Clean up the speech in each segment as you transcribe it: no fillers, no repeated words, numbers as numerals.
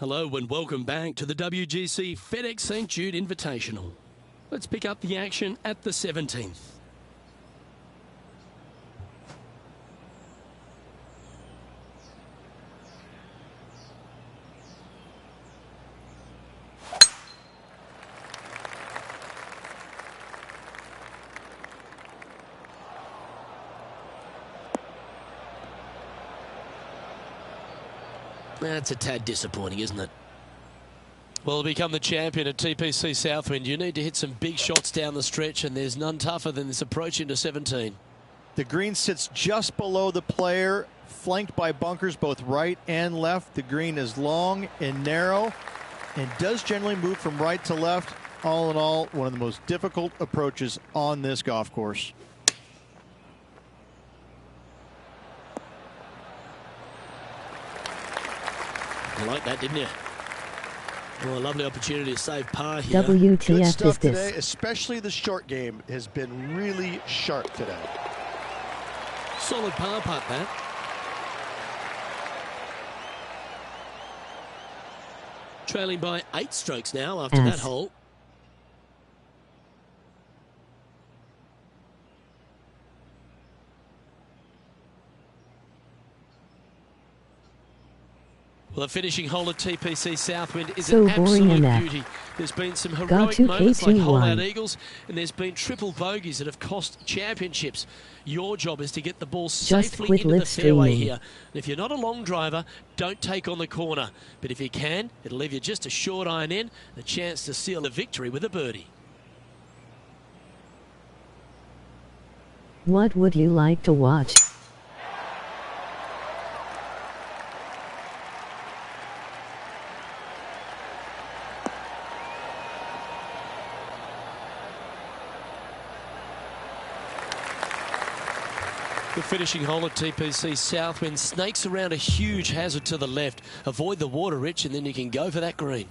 Hello and welcome back to the WGC FedEx St. Jude Invitational. Let's pick up the action at the 17th. That's a tad disappointing, isn't it? Well, to become the champion at TPC Southwind, you need to hit some big shots down the stretch, and there's none tougher than this approach into 17. The green sits just below the player, flanked by bunkers both right and left. The green is long and narrow and does generally move from right to left. All in all, one of the most difficult approaches on this golf course. You like that, didn't you? Well, a lovely opportunity to save par here. WTF Good stuff today, especially the short game has been really sharp today. Solid par putt, that. Trailing by 8 strokes now after that hole. Well, the finishing hole at TPC Southwind is an absolute beauty. There's been some heroic moments like hole-out eagles, and there's been triple bogeys that have cost championships. Your job is to get the ball safely into the fairway here. And if you're not a long driver, don't take on the corner. But if you can, it'll leave you just a short iron in, the chance to seal a victory with a birdie. What would you like to watch? The finishing hole at TPC Southwind snakes around a huge hazard to the left. Avoid the water, Rich, and then you can go for that green.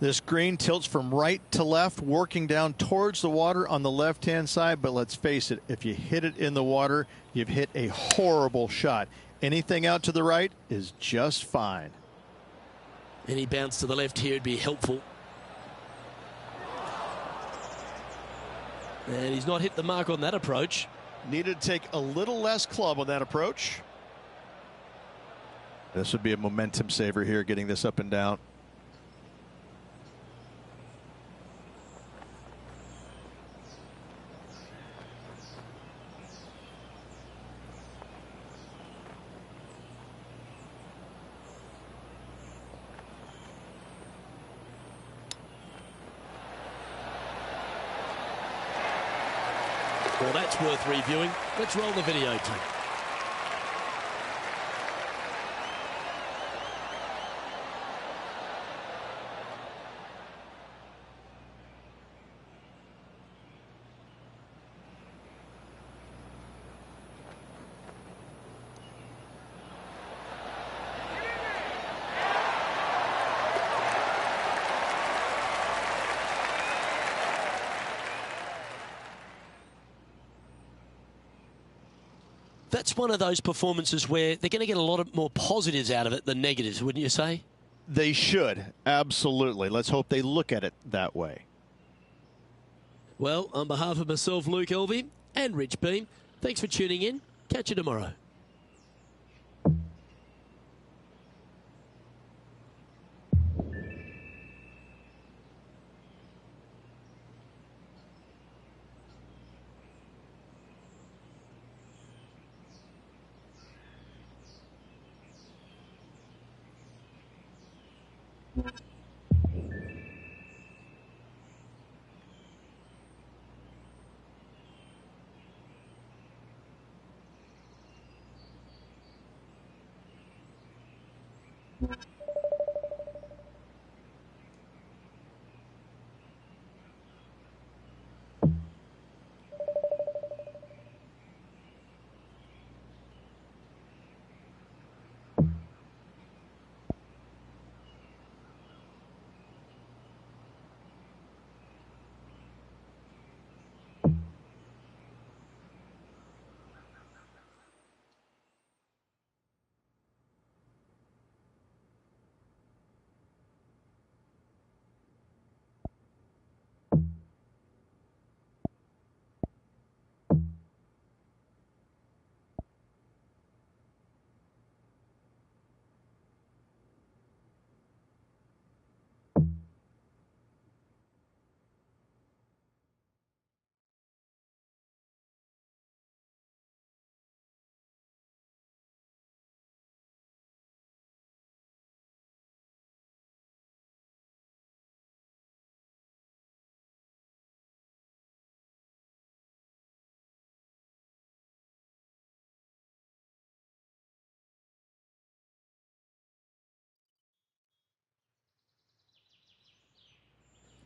This green tilts from right to left, working down towards the water on the left-hand side. But let's face it, if you hit it in the water, you've hit a horrible shot. Anything out to the right is just fine. Any bounce to the left here would be helpful. And he's not hit the mark on that approach. Needed to take a little less club on that approach. This would be a momentum saver here, getting this up and down. Well, that's worth reviewing. Let's roll the videotape. That's one of those performances where they're going to get a lot more positives out of it than negatives, wouldn't you say? They should, absolutely. Let's hope they look at it that way. Well, on behalf of myself, Luke Elvey, and Rich Beam, thanks for tuning in. Catch you tomorrow.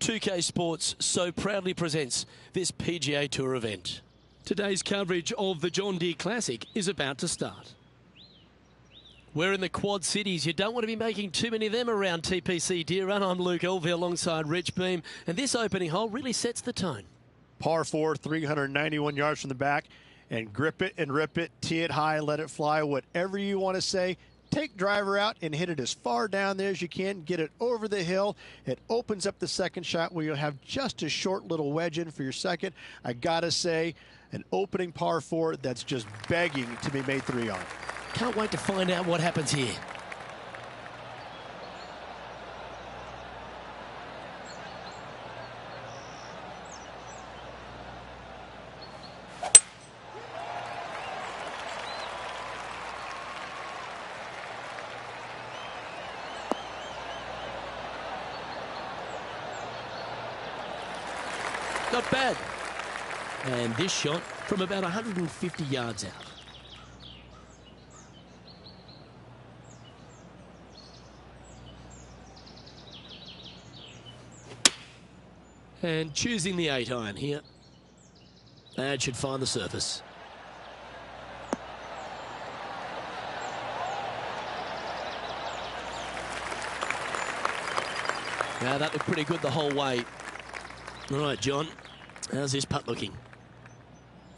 2K Sports so proudly presents this PGA Tour event. Today's coverage of the John Deere Classic is about to start. We're in the Quad Cities. You don't want to be making too many of them around TPC Deer Run. I'm Luke Elvey alongside Rich Beam, and this opening hole really sets the tone. Par 4, 391 yards from the back, and grip it and rip it, tee it high, let it fly, whatever you want to say. Take driver out and hit it as far down there as you can. Get it over the hill. It opens up the second shot where you'll have just a short little wedge in for your second. I gotta say, an opening par 4 that's just begging to be made 3 on. Can't wait to find out what happens here. Not bad. And this shot from about 150 yards out. And choosing the 8-iron here. That should find the surface. Now that looked pretty good the whole way. All right, John, how's this putt looking?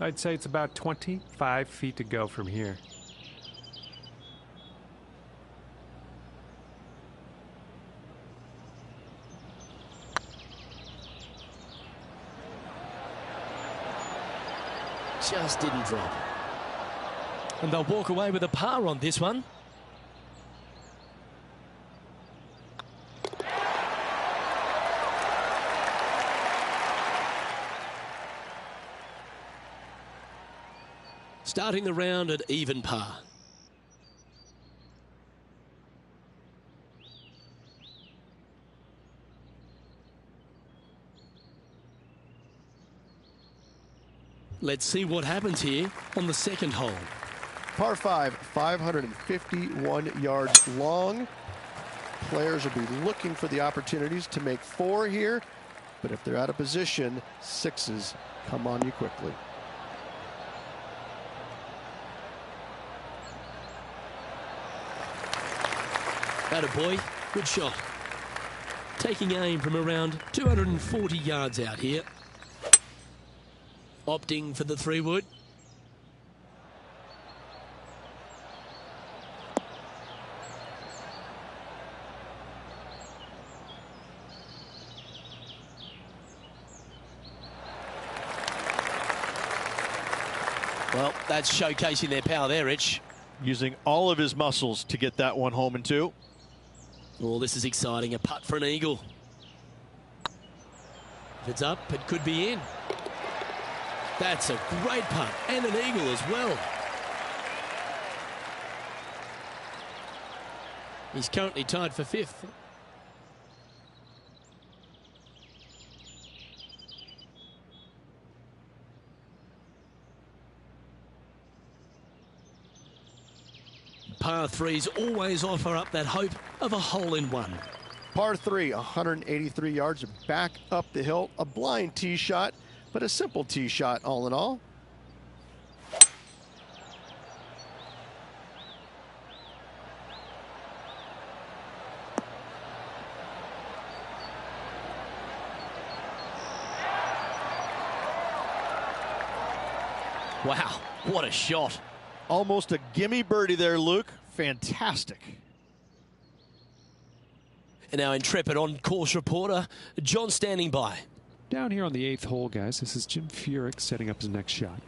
I'd say it's about 25 feet to go from here. Just didn't drop. And they'll walk away with a par on this one. Starting the round at even par. Let's see what happens here on the second hole. Par 5, 551 yards long. Players will be looking for the opportunities to make 4 here, but if they're out of position, 6s come on you quickly. Attaboy, good shot. Taking aim from around 240 yards out here. Opting for the 3-wood. Well, that's showcasing their power there, Rich. Using all of his muscles to get that one home in 2. Oh, this is exciting. A putt for an eagle. If it's up, it could be in. That's a great putt, and an eagle as well. He's currently tied for 5th. Par 3s always offer up that hope of a hole-in-one. Par 3, 183 yards back up the hill. A blind tee shot, but a simple tee shot all in all. Wow, what a shot. Almost a gimme birdie there, Luke. Fantastic. And our intrepid on-course reporter, John, standing by. Down here on the 8th hole, guys, this is Jim Furyk setting up his next shot.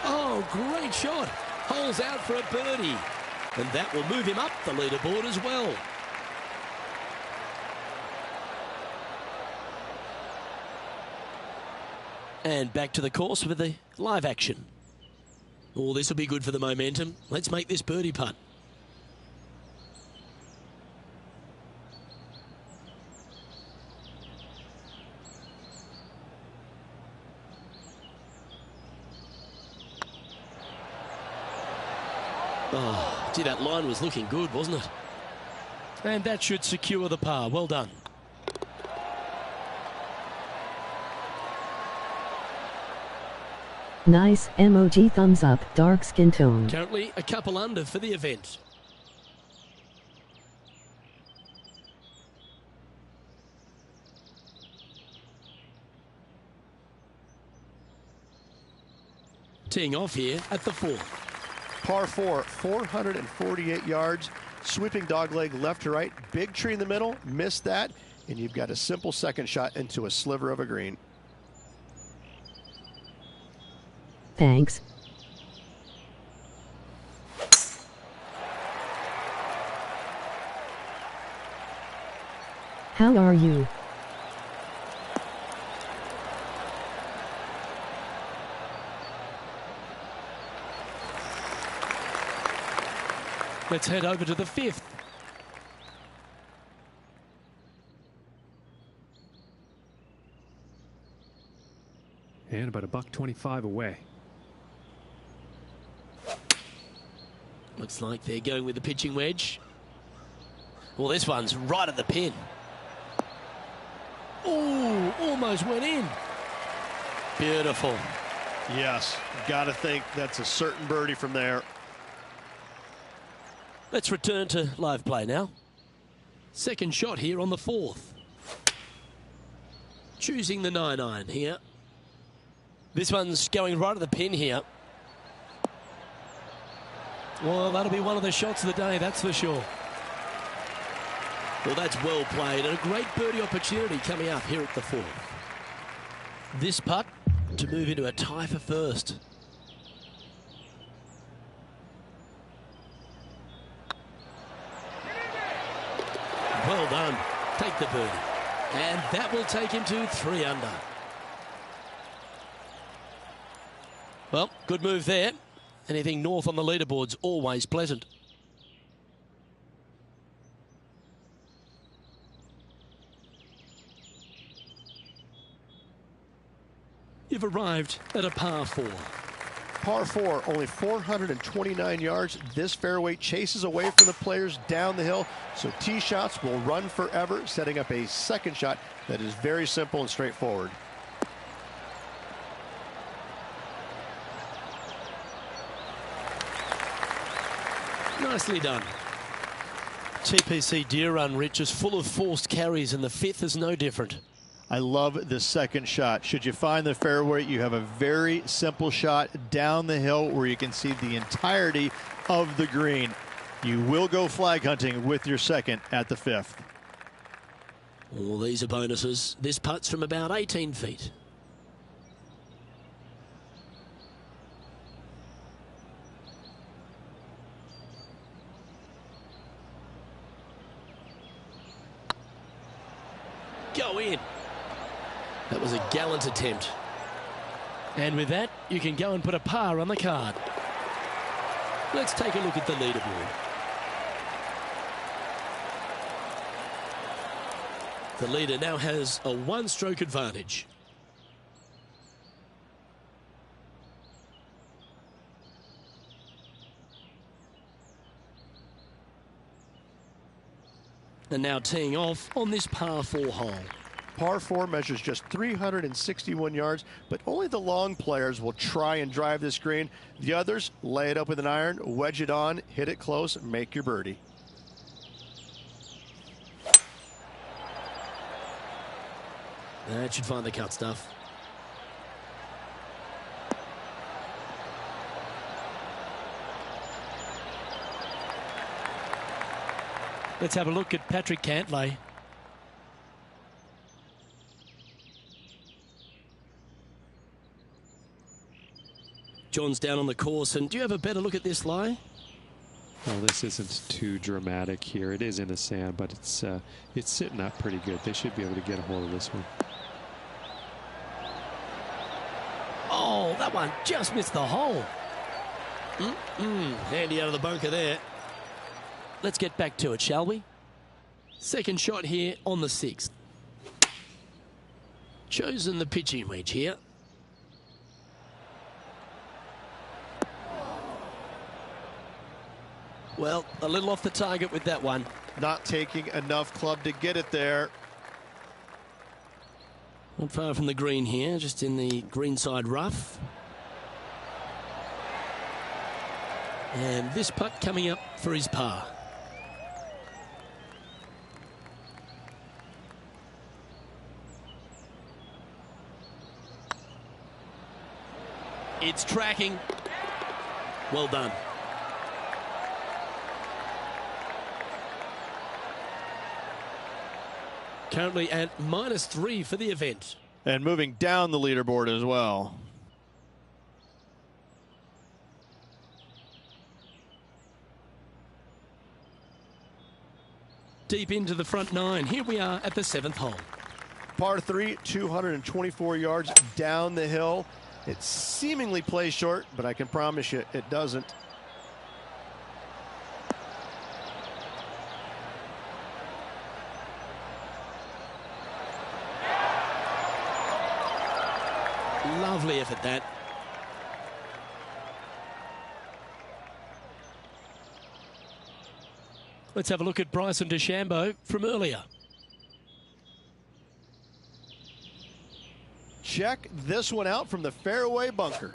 Oh, great shot. Holes out for a birdie. And that will move him up the leaderboard as well. And back to the course with the live action. Oh, this will be good for the momentum. Let's make this birdie putt. Oh, gee, that line was looking good, wasn't it? And that should secure the par. Well done. Nice emoji thumbs up, dark skin tone. Currently a couple under for the event. Teeing off here at the 4th. Par 4, 448 yards. Sweeping dogleg left to right. Big tree in the middle. Missed that. And you've got a simple second shot into a sliver of a green. Thanks. How are you? Let's head over to the 5th. And about $1.25 away. Looks like they're going with the pitching wedge. Well, this one's right at the pin. Oh, almost went in. Beautiful. Yes, got to think that's a certain birdie from there. Let's return to live play now. Second shot here on the 4th. Choosing the 9-iron here. This one's going right at the pin here. Well, that'll be one of the shots of the day, that's for sure. Well, that's well played and a great birdie opportunity coming up here at the 4th. This putt to move into a tie for first. Well done. Take the birdie. And that will take him to 3 under. Well, good move there. Anything north on the leaderboard's always pleasant. You've arrived at a par 4. Par 4, only 429 yards. This fairway chases away from the players down the hill, so tee shots will run forever, setting up a second shot that is very simple and straightforward. Nicely done. TPC Deer Run, Rich, is full of forced carries, and the 5th is no different. I love the second shot. Should you find the fairway, you have a very simple shot down the hill where you can see the entirety of the green. You will go flag hunting with your second at the 5th. All these are bonuses. This putt's from about 18 feet. Go in. That was a gallant attempt. And with that, you can go and put a par on the card. Let's take a look at the leaderboard. The leader now has a 1-stroke advantage. And now teeing off on this par 4 hole. Par 4 measures just 361 yards, but only the long players will try and drive this green. The others lay it up with an iron, wedge it on, hit it close, make your birdie. That should find the cut stuff. Let's have a look at Patrick Cantlay. John's down on the course, and do you have a better look at this lie? Well, this isn't too dramatic here. It is in the sand, but it's sitting up pretty good. They should be able to get a hold of this one. Oh, that one just missed the hole. Handy out of the bunker there. Let's get back to it, shall we? Second shot here on the 6th. Chosen the pitching wedge here. Well, a little off the target with that one. Not taking enough club to get it there. Not far from the green here, just in the greenside rough. And this putt coming up for his par. It's tracking. Well done. Currently at -3 for the event. And moving down the leaderboard as well. Deep into the front 9. Here we are at the 7th hole. Par 3, 224 yards down the hill. It seemingly plays short, but I can promise you it doesn't. Lovely effort that. Let's have a look at Bryson DeChambeau from earlier. Check this one out from the fairway bunker.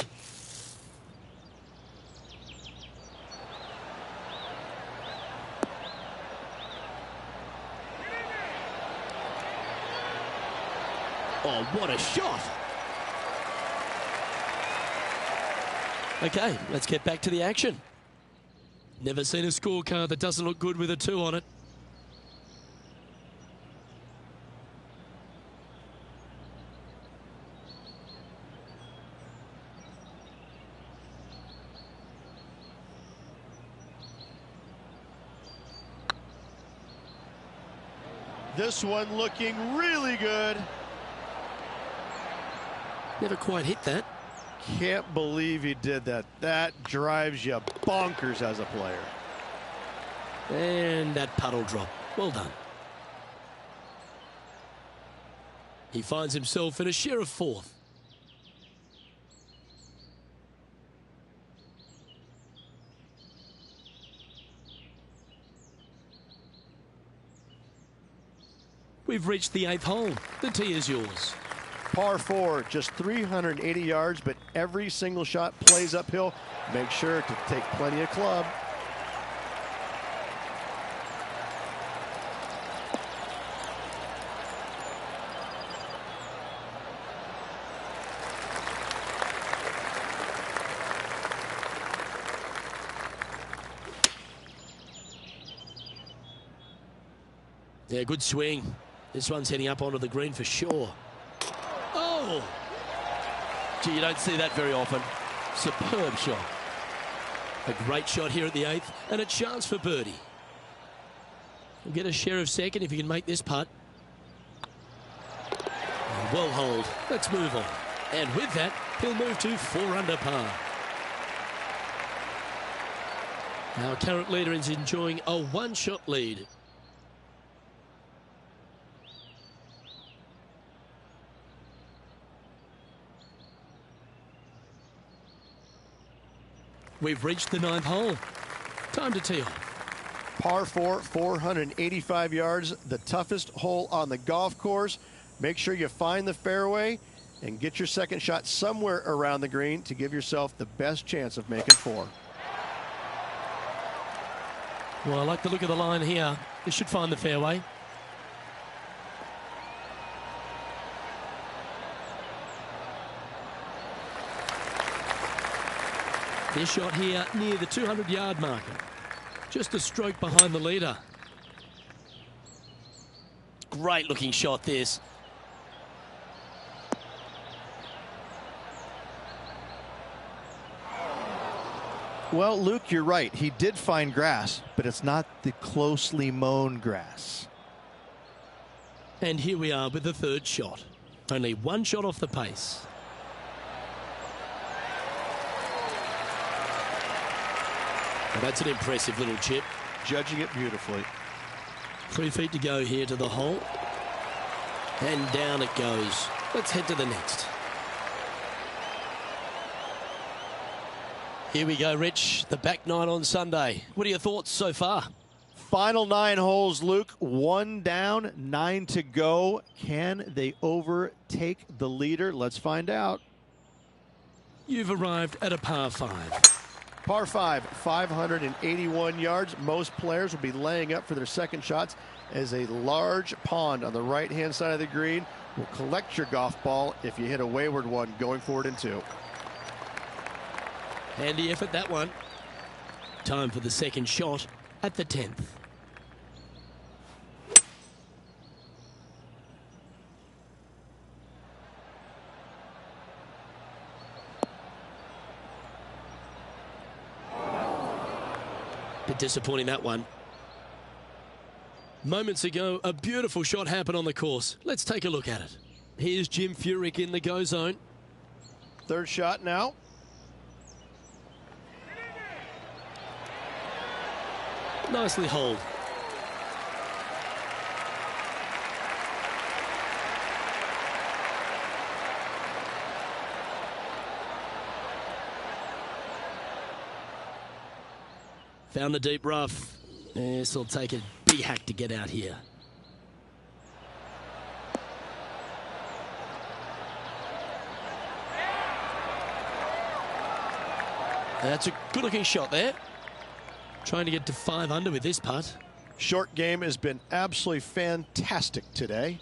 Oh, what a shot. Okay, let's get back to the action. Never seen a scorecard that doesn't look good with a 2 on it. This one looking really good. Never quite hit that. Can't believe he did that. That drives you bonkers as a player. And that puddle drop. Well done. He finds himself in a share of 4th. We've reached the 8th hole. The tee is yours. Par 4, just 380 yards, but every single shot plays uphill. Make sure to take plenty of club. Yeah, good swing. This one's heading up onto the green for sure. Oh! Gee, you don't see that very often. Superb shot. A great shot here at the 8th, and a chance for birdie. He'll get a share of 2nd if he can make this putt. Well holed. Let's move on. And with that, he'll move to 4 under par. Our current leader is enjoying a 1-shot lead. We've reached the 9th hole. Time to tee off. Par 4, 485 yards, the toughest hole on the golf course. Make sure you find the fairway and get your second shot somewhere around the green to give yourself the best chance of making 4. Well, I like the look of the line here. This should find the fairway. This shot here near the 200-yard marker. Just a stroke behind the leader. Great looking shot this. Well, Luke, you're right. He did find grass, but it's not the closely mown grass. And here we are with the 3rd shot. Only 1 shot off the pace. Well, that's an impressive little chip. Judging it beautifully. 3 feet to go here to the hole. And down it goes. Let's head to the next. Here we go, Rich. The back nine on Sunday. What are your thoughts so far? Final 9 holes, Luke. 1 down, 9 to go. Can they overtake the leader? Let's find out. You've arrived at a par 5. Par 5, 581 yards. Most players will be laying up for their second shots as a large pond on the right-hand side of the green will collect your golf ball if you hit a wayward one going forward in 2. Handy effort, that one. Time for the second shot at the 10th. Bit disappointing, that one. Moments ago, a beautiful shot happened on the course. Let's take a look at it. Here's Jim Furyk in the go zone. Third shot now. Nicely holed. Found the deep rough. This will take a big hack to get out here. That's a good-looking shot there. Trying to get to 5 under with this putt. Short game has been absolutely fantastic today.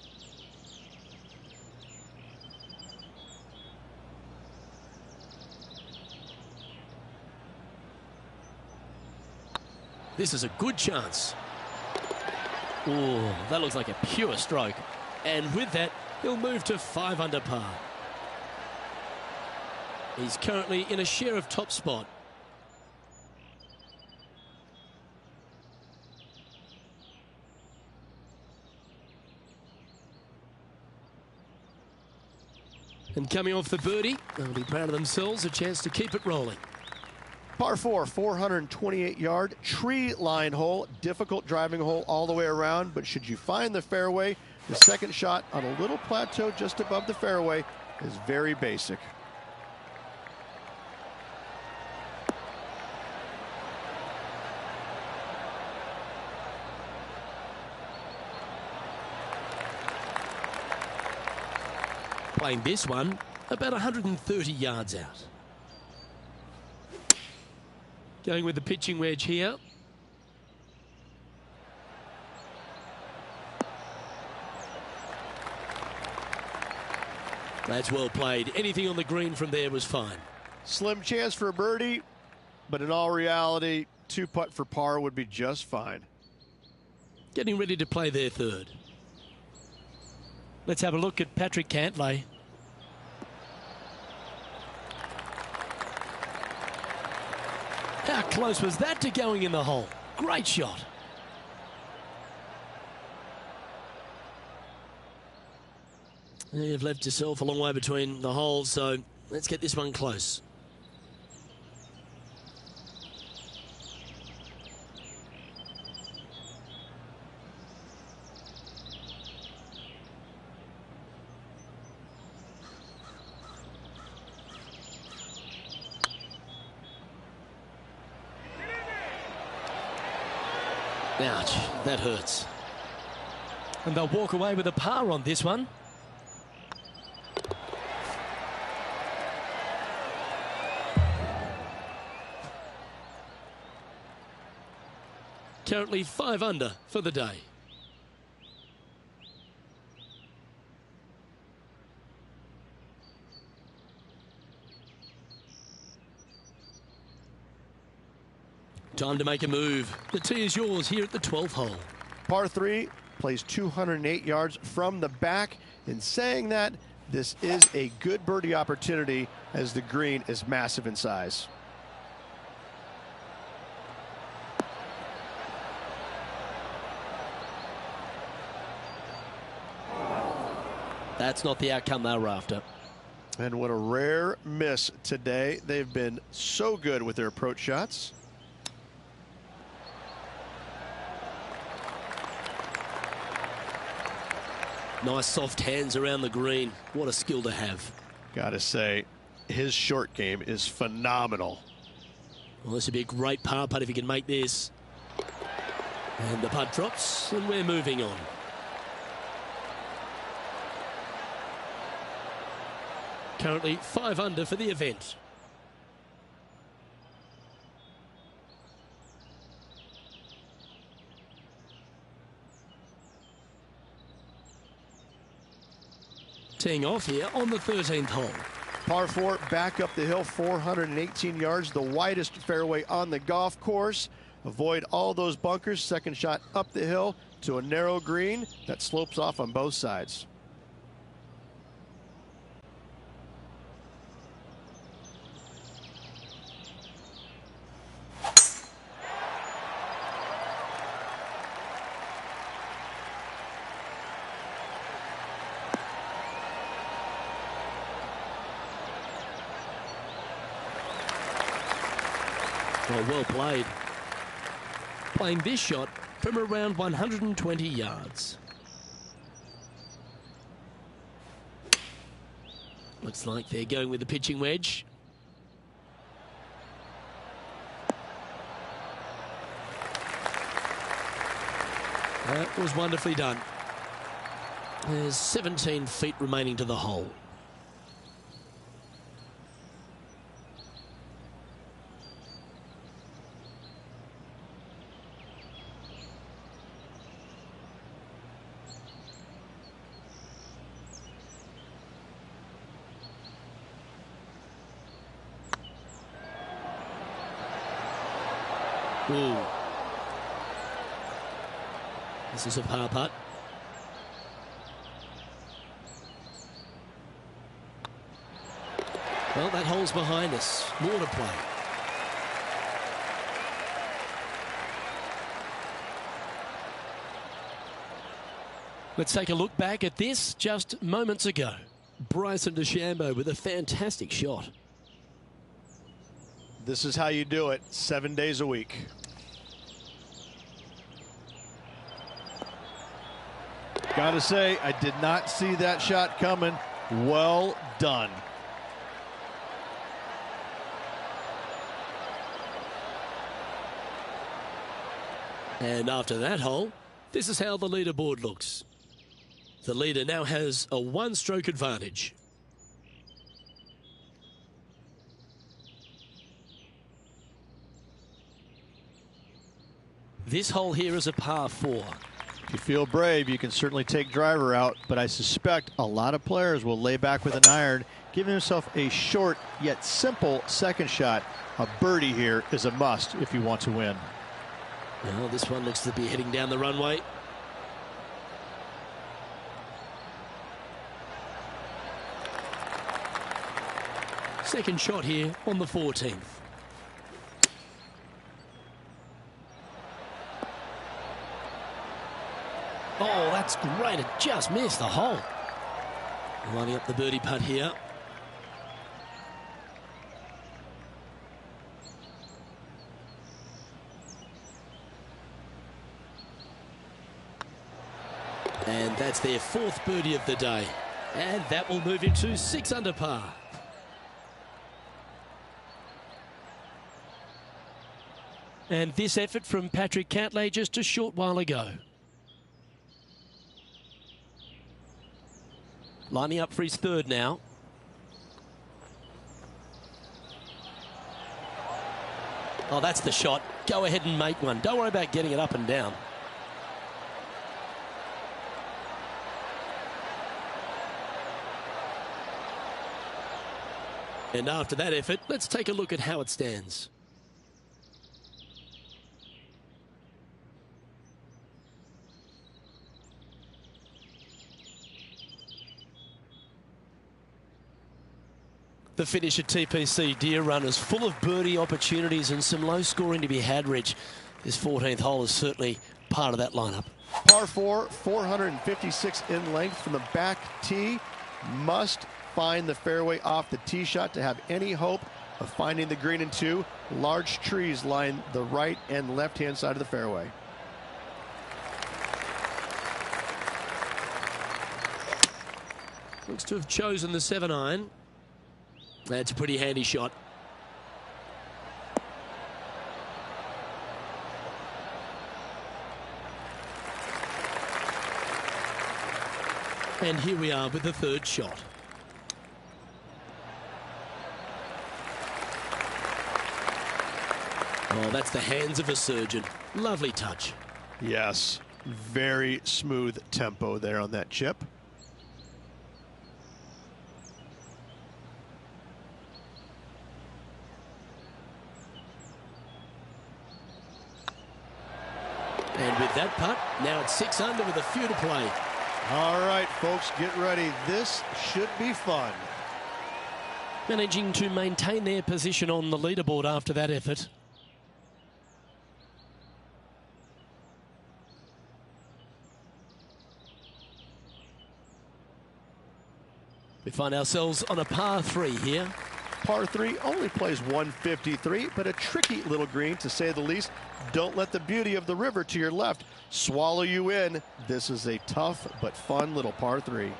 This is a good chance. Oh, that looks like a pure stroke. And with that, he'll move to 5 under par. He's currently in a share of top spot. And coming off the birdie, they'll be proud of themselves, a chance to keep it rolling. Par 4, 428-yard tree line hole. Difficult driving hole all the way around, but should you find the fairway, the second shot on a little plateau just above the fairway is very basic. Playing this one about 130 yards out. Going with the pitching wedge here. That's well played. Anything on the green from there was fine. Slim chance for a birdie, but in all reality, 2-putt for par would be just fine. Getting ready to play their third. Let's have a look at Patrick Cantlay. How close was that to going in the hole? Great shot. You've left yourself a long way between the holes, so let's get this one close. Ouch, that hurts. And they'll walk away with a par on this one. Currently 5 under for the day. Time to make a move. The tee is yours here at the 12th hole. Par 3 plays 208 yards from the back. In saying that, this is a good birdie opportunity as the green is massive in size. That's not the outcome they were after. And what a rare miss today. They've been so good with their approach shots. Nice soft hands around the green. What a skill to have. Gotta say, his short game is phenomenal. Well, this would be a great par putt if he can make this. And the putt drops, and we're moving on. Currently 5 under for the event. Teeing off here on the 13th hole. Par 4, back up the hill, 418 yards, the widest fairway on the golf course. Avoid all those bunkers. Second shot up the hill to a narrow green that slopes off on both sides. Well played. Playing this shot from around 120 yards. Looks like they're going with the pitching wedge. That was wonderfully done. There's 17 feet remaining to the hole. Ooh. This is a par putt. Well, that hole's behind us. More to play. Let's take a look back at this just moments ago. Bryson DeChambeau with a fantastic shot. This is how you do it 7 days a week. Gotta say, I did not see that shot coming. Well done. And after that hole, this is how the leaderboard looks. The leader now has a 1-stroke advantage. This hole here is a par 4. If you feel brave, you can certainly take driver out, but I suspect a lot of players will lay back with an iron, giving himself a short yet simple second shot. A birdie here is a must if you want to win. Well, this one looks to be heading down the runway. Second shot here on the 14th. Oh, that's great. It just missed the hole. Lining up the birdie putt here. And that's their 4th birdie of the day. And that will move him to 6 under par. And this effort from Patrick Cantlay just a short while ago. Lining up for his 3rd now. Oh, that's the shot. Go ahead and make one. Don't worry about getting it up and down. And after that effort, let's take a look at how it stands. The finish at TPC Deer Run is full of birdie opportunities and some low scoring to be had, Rich. This 14th hole is certainly part of that lineup. Par 4, 456 in length from the back tee. Must find the fairway off the tee shot to have any hope of finding the green in 2. Large trees line the right and left-hand side of the fairway. Looks to have chosen the 7-iron. That's a pretty handy shot. And here we are with the third shot. Oh, that's the hands of a surgeon. Lovely touch. Yes, very smooth tempo there on that chip. And with that putt, now it's 6 under with a few to play. All right, folks, get ready. This should be fun. Managing to maintain their position on the leaderboard after that effort. We find ourselves on a par 3 here. Par 3 only plays 153, but a tricky little green, to say the least. Don't let the beauty of the river to your left swallow you in. This is a tough but fun little par 3.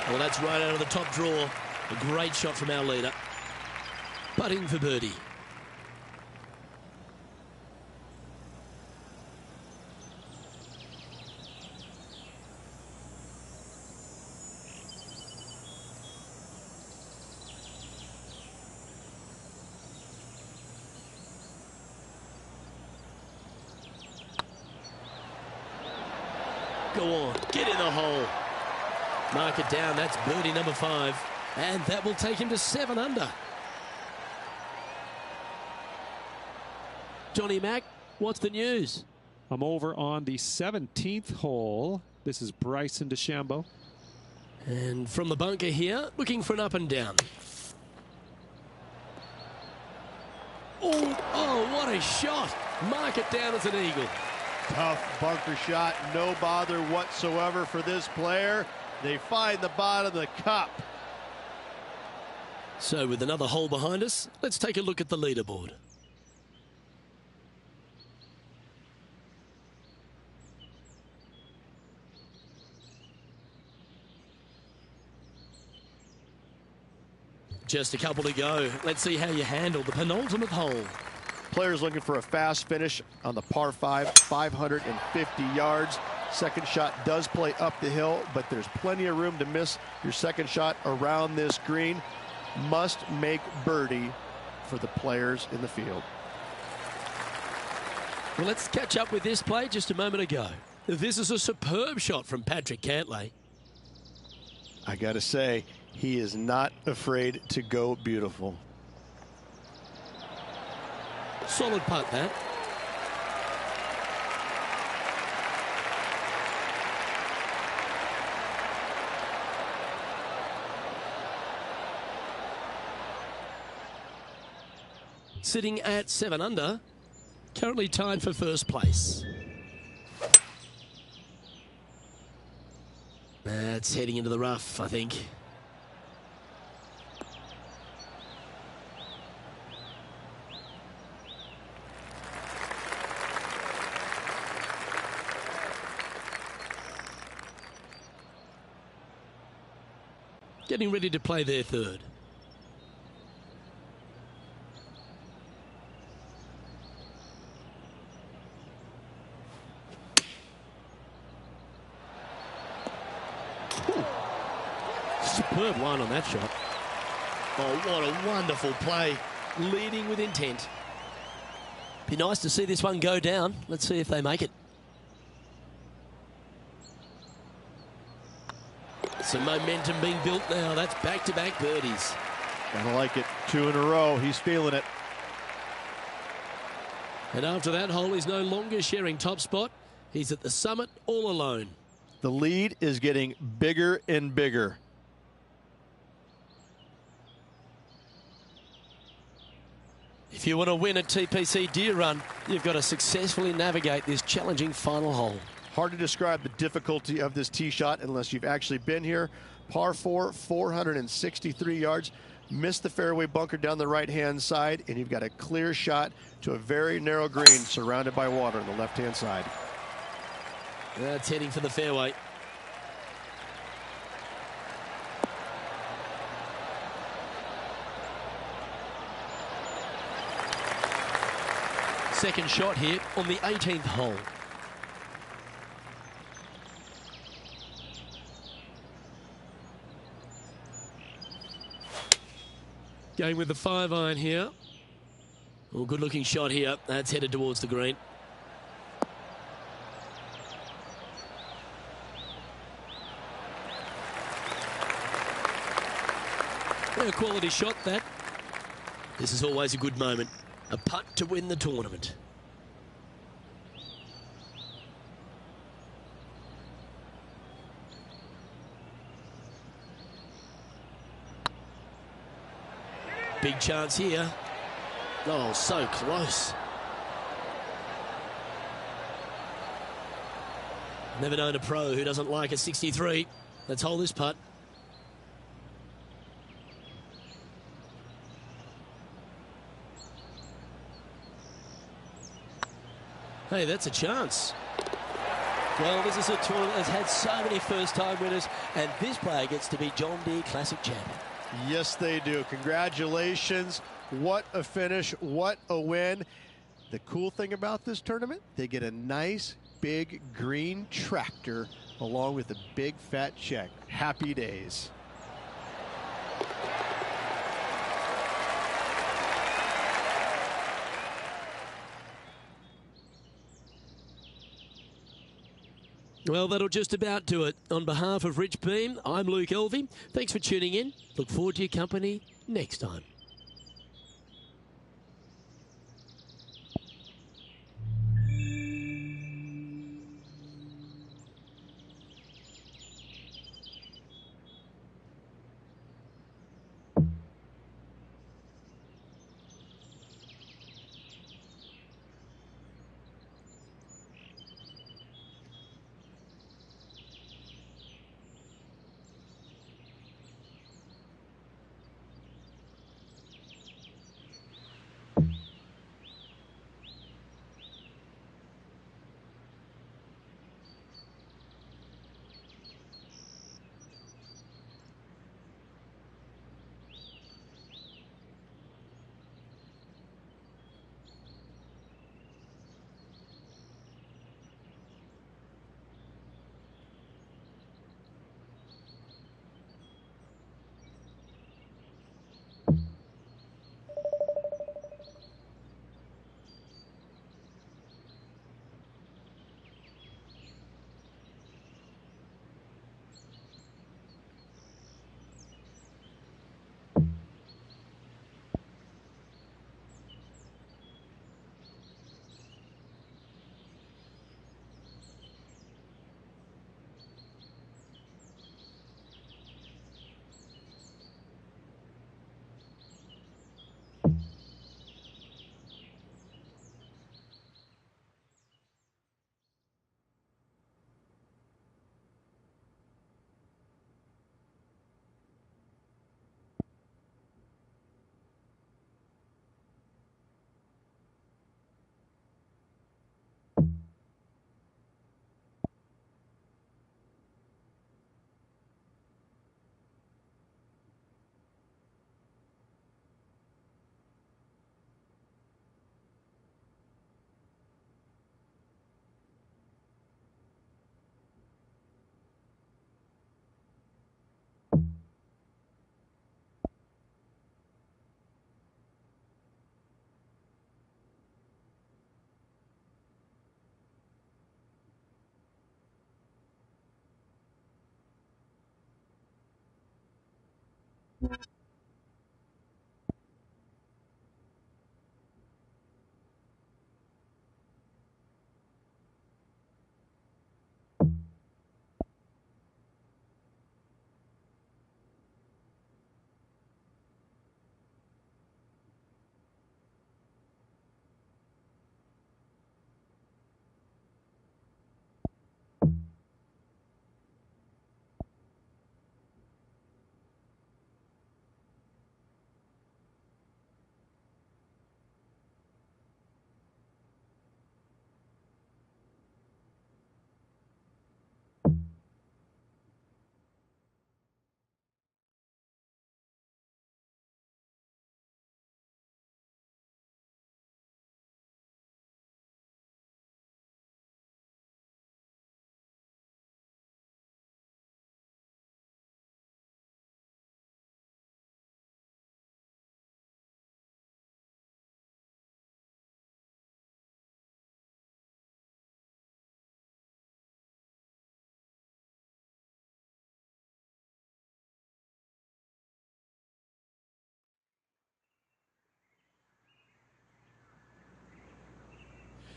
Well, that's right out of the top draw. A great shot from our leader. Putting for birdie. Go on, get in the hole. Mark it down, that's birdie number 5. And that will take him to 7 under. Johnny Mack, what's the news? I'm over on the 17th hole. This is Bryson DeChambeau. And from the bunker here, looking for an up and down. Oh, what a shot. Mark it down as an eagle. Tough bunker shot, no bother whatsoever for this player. They find the bottom of the cup. So with another hole behind us, let's take a look at the leaderboard. Just a couple to go. Let's see how you handle the penultimate hole. Players looking for a fast finish on the par 5, 550 yards. Second shot does play up the hill, but there's plenty of room to miss your second shot around this green. Must make birdie for the players in the field. Well, let's catch up with this play just a moment ago. This is a superb shot from Patrick Cantlay. I got to say, he is not afraid to go beautiful. Solid putt, that. Sitting at 7 under, currently tied for first place. That's heading into the rough, I think. Getting ready to play their third. Superb line on that shot. Oh, what a wonderful play. Leading with intent. Be nice to see this one go down. Let's see if they make it. Some momentum being built now. That's back-to-back birdies. Gotta like it. 2 in a row. He's feeling it. And after that hole, he's no longer sharing top spot. He's at the summit all alone. The lead is getting bigger and bigger. If you want to win at TPC Deer Run, you've got to successfully navigate this challenging final hole. Hard to describe the difficulty of this tee shot unless you've actually been here. Par 4, 463 yards. Missed the fairway bunker down the right-hand side, and you've got a clear shot to a very narrow green surrounded by water on the left-hand side. That's heading for the fairway. Second shot here on the 18th hole. Going with the 5-iron here. Well, good looking shot here. That's headed towards the green. A quality shot, that. This is always a good moment. A putt to win the tournament. Big chance here. Oh, so close. Never known a pro who doesn't like a 63. Let's hold this putt. Hey, that's a chance. Well, this is a tournament that's had so many first-time winners, and this player gets to be John Deere Classic champion. Yes, they do. Congratulations. What a finish. What a win. The cool thing about this tournament, they get a nice, big green tractor along with a big, fat check. Happy days. Well, that'll just about do it. On behalf of Rich Beam, I'm Luke Elvey. Thanks for tuning in. Look forward to your company next time.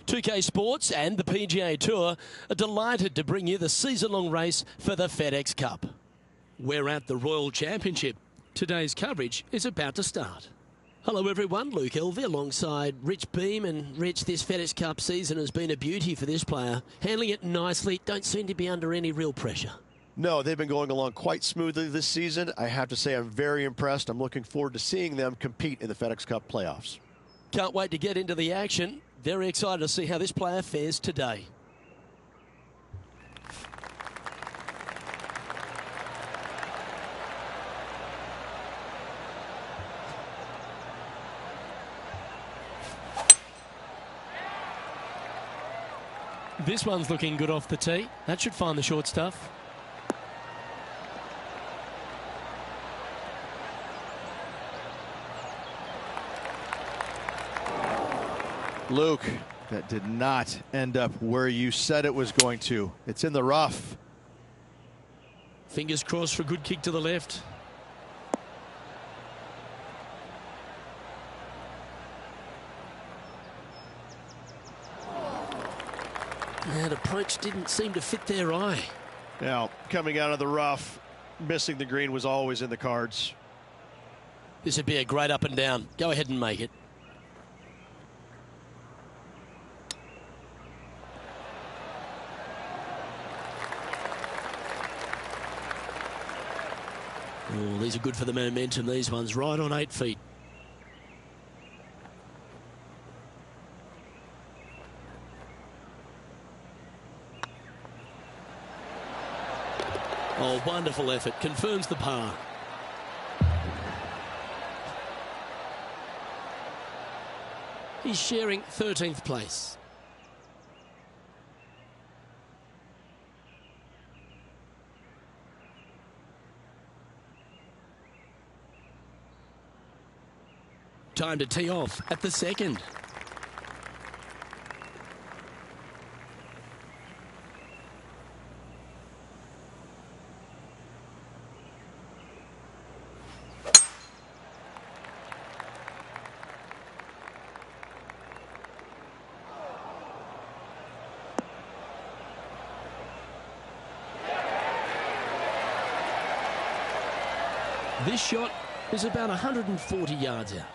2K Sports and the PGA Tour are delighted to bring you the season-long race for the FedEx Cup. We're at the Royal Championship. Today's coverage is about to start. Hello everyone, Luke Elvey alongside Rich Beam. And Rich, this FedEx Cup season has been a beauty for this player. Handling it nicely, don't seem to be under any real pressure. No, they've been going along quite smoothly this season. I have to say I'm very impressed. I'm looking forward to seeing them compete in the FedEx Cup playoffs. Can't wait to get into the action. Very excited to see how this player fares today. This one's looking good off the tee. That should find the short stuff. Luke, that did not end up where you said it was going to. It's in the rough. Fingers crossed for a good kick to the left. That approach didn't seem to fit their eye. Now, coming out of the rough, missing the green was always in the cards. This would be a great up and down. Go ahead and make it. Oh, these are good for the momentum, these ones, right on 8 feet. Oh, wonderful effort. Confirms the par. He's sharing 13th place. Time to tee off at the second. This shot is about 140 yards out.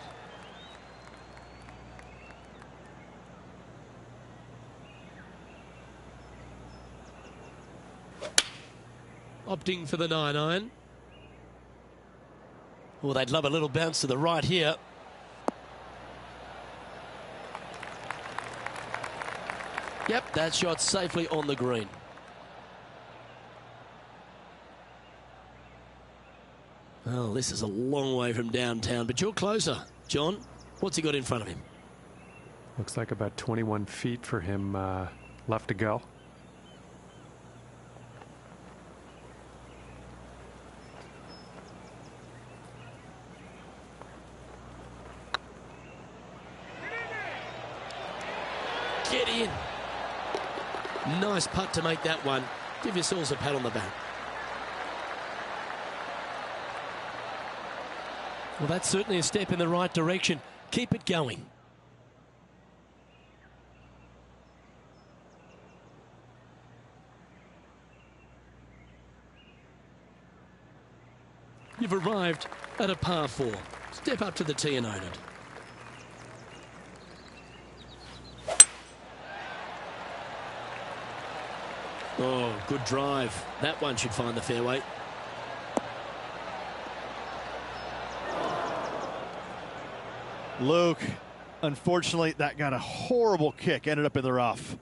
Opting for the 9-iron. Well, they'd love a little bounce to the right here. Yep, that shot's safely on the green. Well, this is a long way from downtown, but you're closer. John, what's he got in front of him? Looks like about 21 feet for him left to go. Get in. Nice putt to make that one. Give yourselves a pat on the back. Well, that's certainly a step in the right direction. Keep it going. You've arrived at a par 4. Step up to the tee and own it. Oh, good drive. That one should find the fairway. Luke, unfortunately, that got a horrible kick. Ended up in the rough.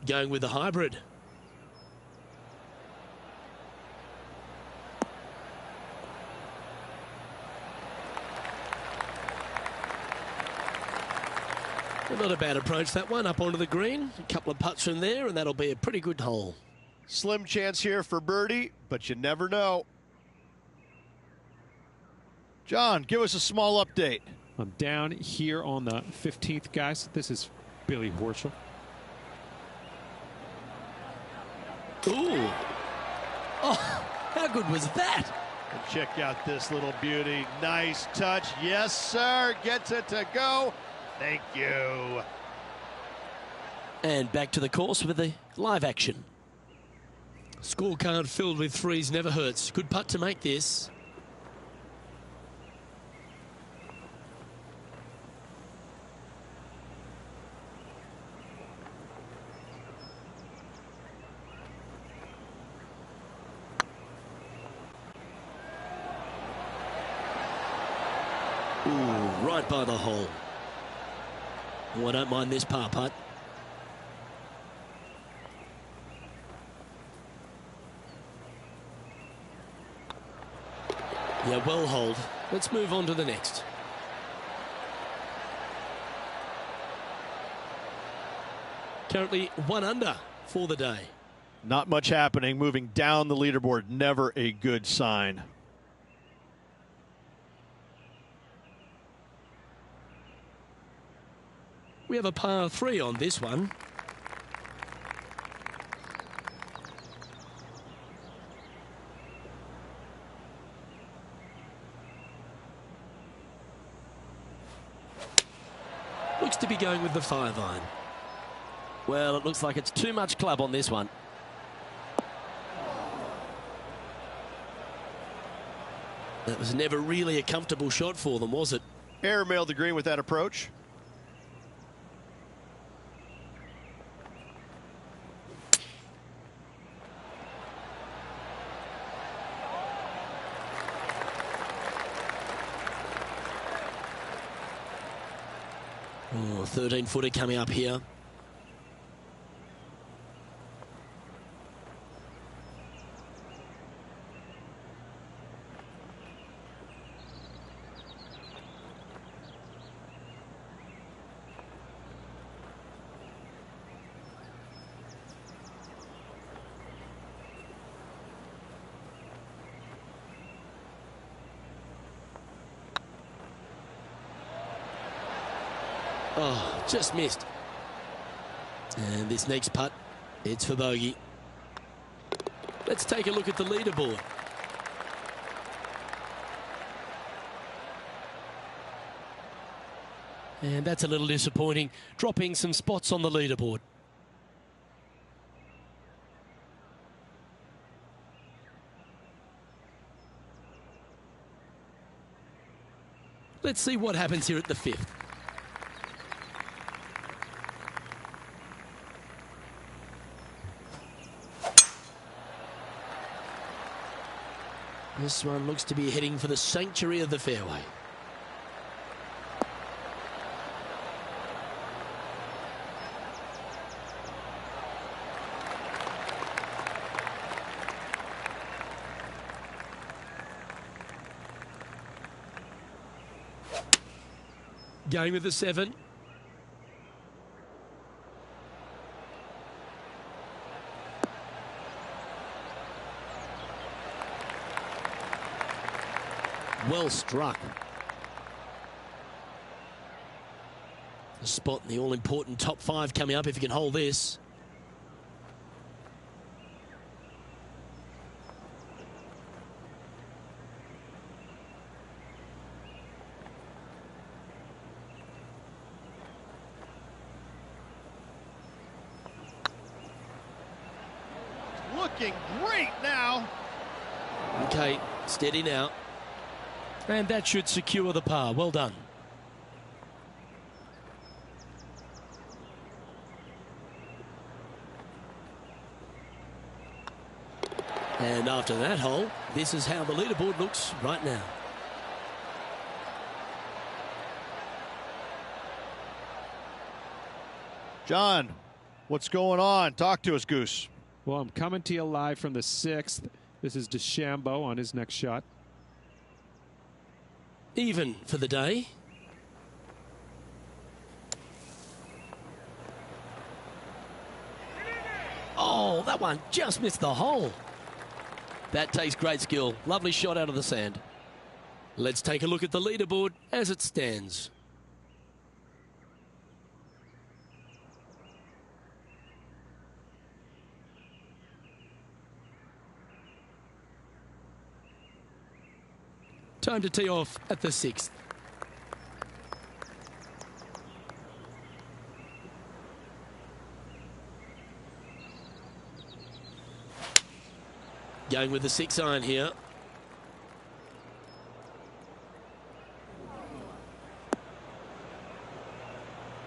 Going with the hybrid. Well, not a bad approach, that one. Up onto the green. A couple of putts from there, and that'll be a pretty good hole. Slim chance here for birdie, but you never know. John, give us a small update. I'm down here on the 15th, guys. This is Billy Horschel. Ooh. Oh, how good was that? And check out this little beauty. Nice touch. Yes, sir. Gets it to go. Thank you. And back to the course with the live action. Scorecard filled with threes never hurts. Good putt to make this. Ooh, right by the hole. Oh, I don't mind this par putt. Yeah, well holed. Let's move on to the next. Currently 1 under for the day. Not much happening. Moving down the leaderboard, never a good sign. We have a par 3 on this one. Looks to be going with the 5-iron. Well, it looks like it's too much club on this one. That was never really a comfortable shot for them, was it? Airmailed the green with that approach. Oh, 13-footer coming up here. Oh, just missed. And this next putt, it's for bogey. Let's take a look at the leaderboard. And that's a little disappointing, dropping some spots on the leaderboard. Let's see what happens here at the 5th. This one looks to be heading for the sanctuary of the fairway. Going with the 7. Well struck. A spot in the all-important top 5 coming up if you can hold this. Looking great now. Okay, steady now. And that should secure the par. Well done. And after that hole, this is how the leaderboard looks right now. John, what's going on? Talk to us, Goose. Well, I'm coming to you live from the 6th. This is DeChambeau on his next shot. Even for the day. Oh, that one just missed the hole. That takes great skill. Lovely shot out of the sand. Let's take a look at the leaderboard as it stands. Time to tee off at the 6th. Going with the 6-iron here.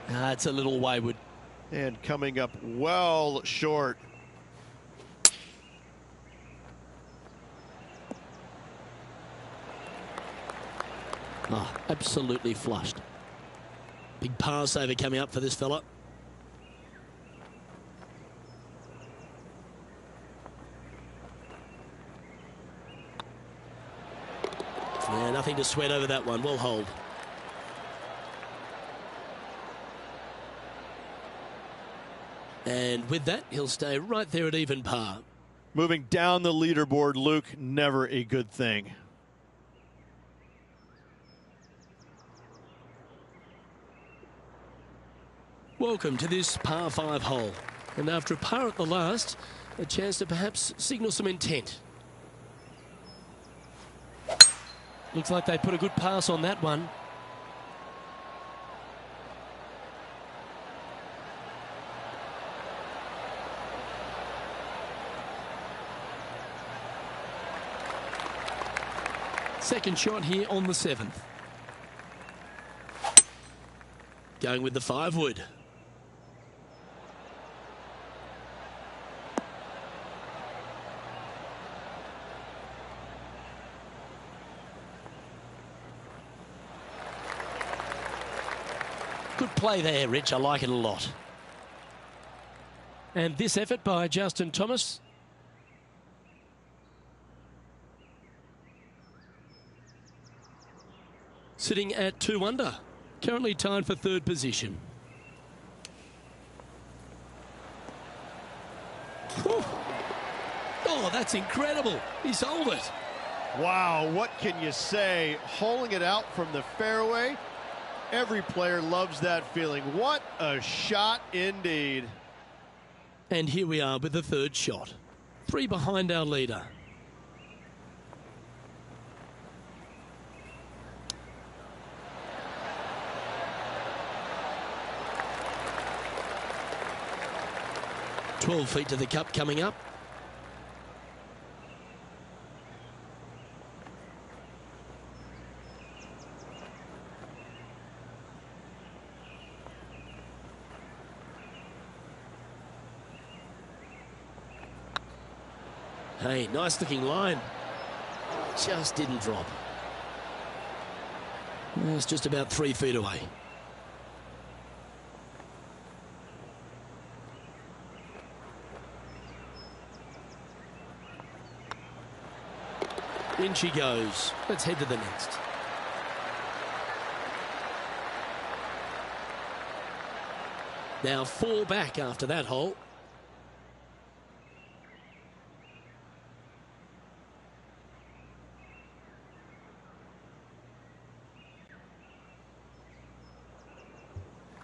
It's a little wayward. And coming up well short. Absolutely flushed. Big par saver coming up for this fella. Yeah, nothing to sweat over that one. We'll hold. And with that, he'll stay right there at even par. Moving down the leaderboard, Luke, never a good thing. Welcome to this par 5 hole. And after a par at the last, a chance to perhaps signal some intent. Looks like they put a good pass on that one. Second shot here on the 7th. Going with the 5-wood. Good play there, Rich. I like it a lot. And this effort by Justin Thomas. Sitting at 2 under. Currently tied for 3rd position. Whew. Oh, that's incredible. He sold it. Wow, what can you say? Holing it out from the fairway. Every player loves that feeling. What a shot indeed. And here we are with the 3rd shot. 3 behind our leader. "12 feet to the cup coming up. Hey, nice looking line. Just didn't drop. It's just about 3 feet away. In she goes. Let's head to the next. Now 4 back after that hole.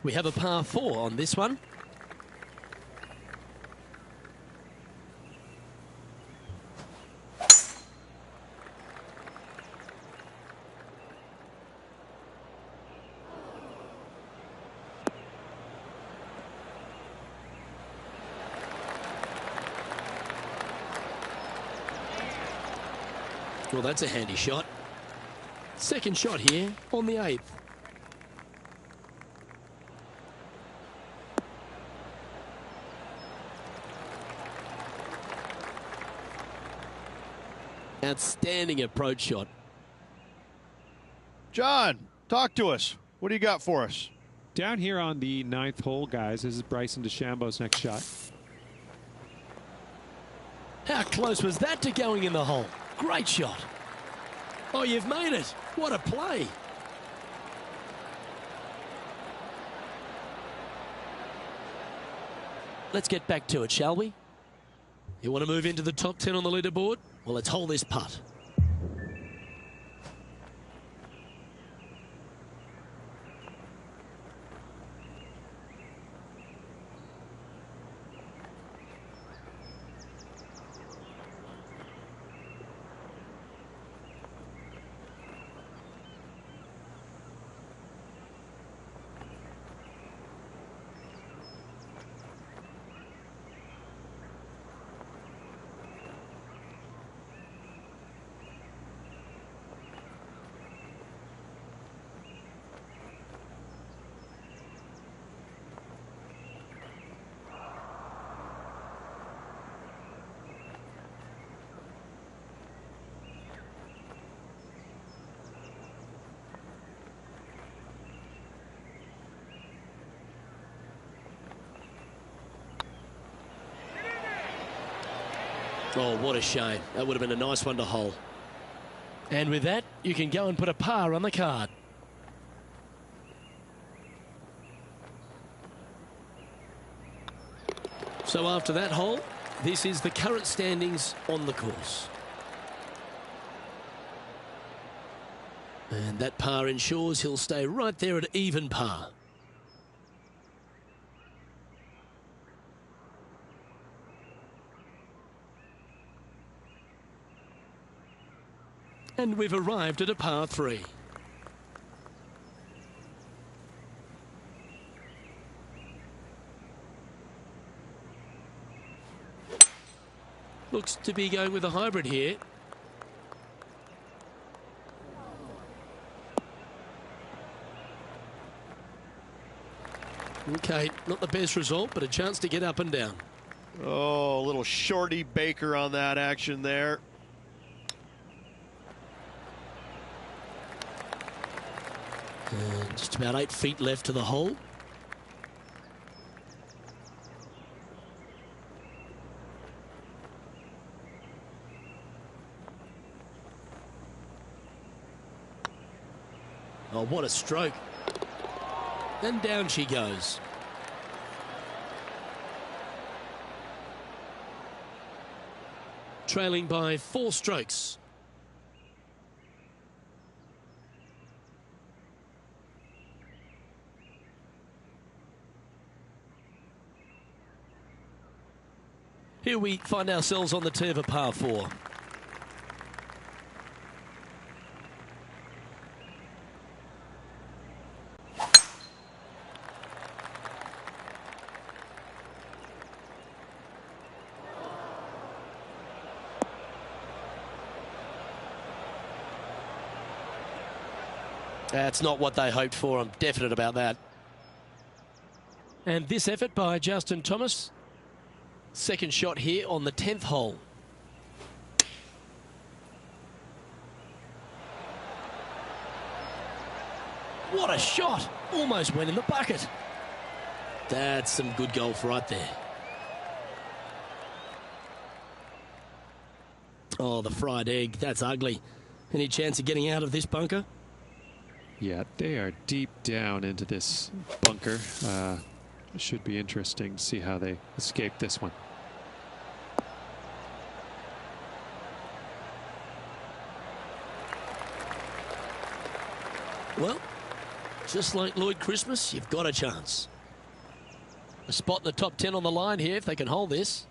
We have a par 4 on this one. Well, that's a handy shot. Second shot here on the 8th. Outstanding approach shot. John, talk to us. What do you got for us? Down here on the 9th hole, guys, this is Bryson DeChambeau's next shot. How close was that to going in the hole? Great shot. Oh, you've made it. What a play. Let's get back to it, shall we? You want to move into the top 10 on the leaderboard? Well, let's hold this putt. Oh, what a shame. That would have been a nice one to hole. And with that, you can go and put a par on the card. So after that hole, this is the current standings on the course. And that par ensures he'll stay right there at even par. And we've arrived at a par 3. Looks to be going with a hybrid here. Okay, not the best result, but a chance to get up and down. Oh, a little shorty Baker on that action there. And just about 8 feet left to the hole. Oh, what a stroke. And down she goes. Trailing by 4 strokes. Here we find ourselves on the tee of a par 4. That's not what they hoped for. I'm definite about that. And this effort by Justin Thomas. Second shot here on the 10th hole. What a shot! Almost went in the bucket. That's some good golf right there. Oh, the fried egg. That's ugly. Any chance of getting out of this bunker? Yeah, they are deep down into this bunker. It should be interesting to see how they escape this one. Well, just like Lloyd Christmas, you've got a chance. A spot in the top 10 on the line here if they can hold this.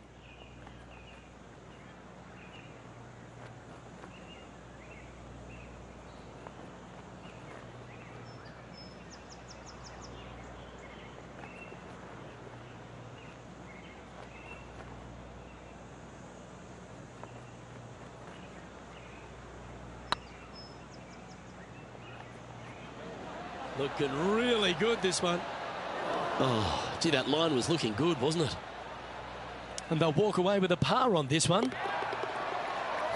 Looking really good, this one. Oh, gee, that line was looking good, wasn't it? And they'll walk away with a par on this one.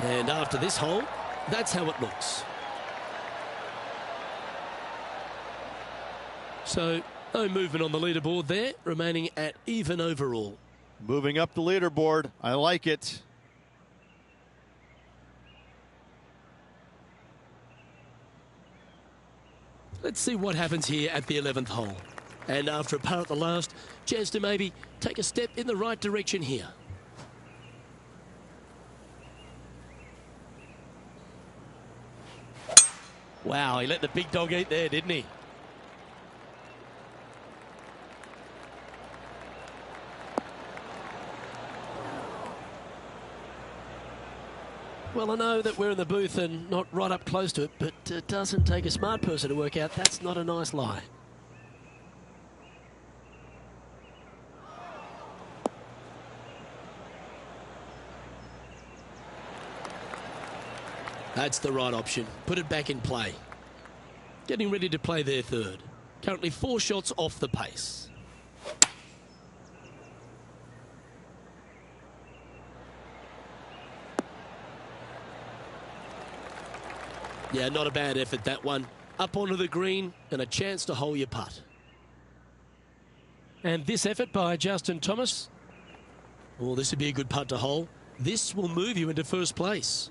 And after this hole, that's how it looks. So, no movement on the leaderboard there, remaining at even overall. Moving up the leaderboard. I like it. Let's see what happens here at the 11th hole. And after a par at the last, chance to maybe take a step in the right direction here. Wow, he let the big dog eat there, didn't he? Well, I know that we're in the booth and not right up close to it, but it doesn't take a smart person to work out that's not a nice lie. That's the right option. Put it back in play. Getting ready to play their third. Currently 4 shots off the pace. Yeah, not a bad effort, that one. Up onto the green and a chance to hole your putt. And this effort by Justin Thomas. Oh, this would be a good putt to hole. This will move you into first place.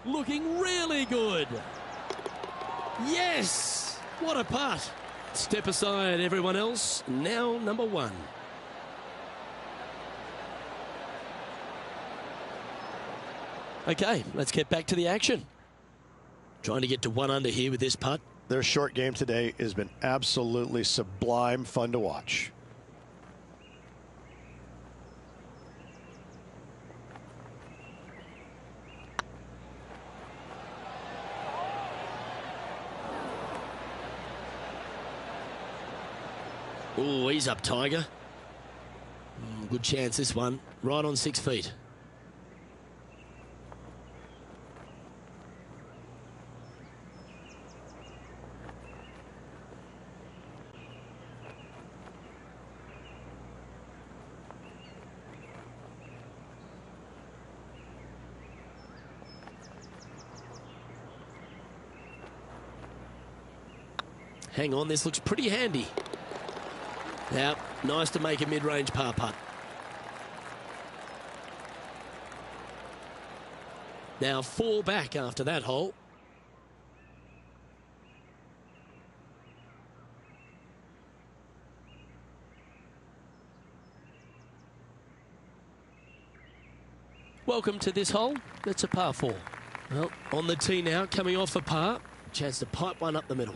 Looking really good. Yes! What a putt. Step aside, everyone else. Now number 1. Okay, let's get back to the action. Trying to get to 1 under here with this putt. Their short game today has been absolutely sublime fun to watch. Oh, he's up, Tiger. Good chance, this one. Right on 6 feet. Hang on, this looks pretty handy. Now, nice to make a mid-range par putt. Now 4 back after that hole. Welcome to this hole. It's a par 4. Well, on the tee now, coming off a par. Chance to pipe one up the middle.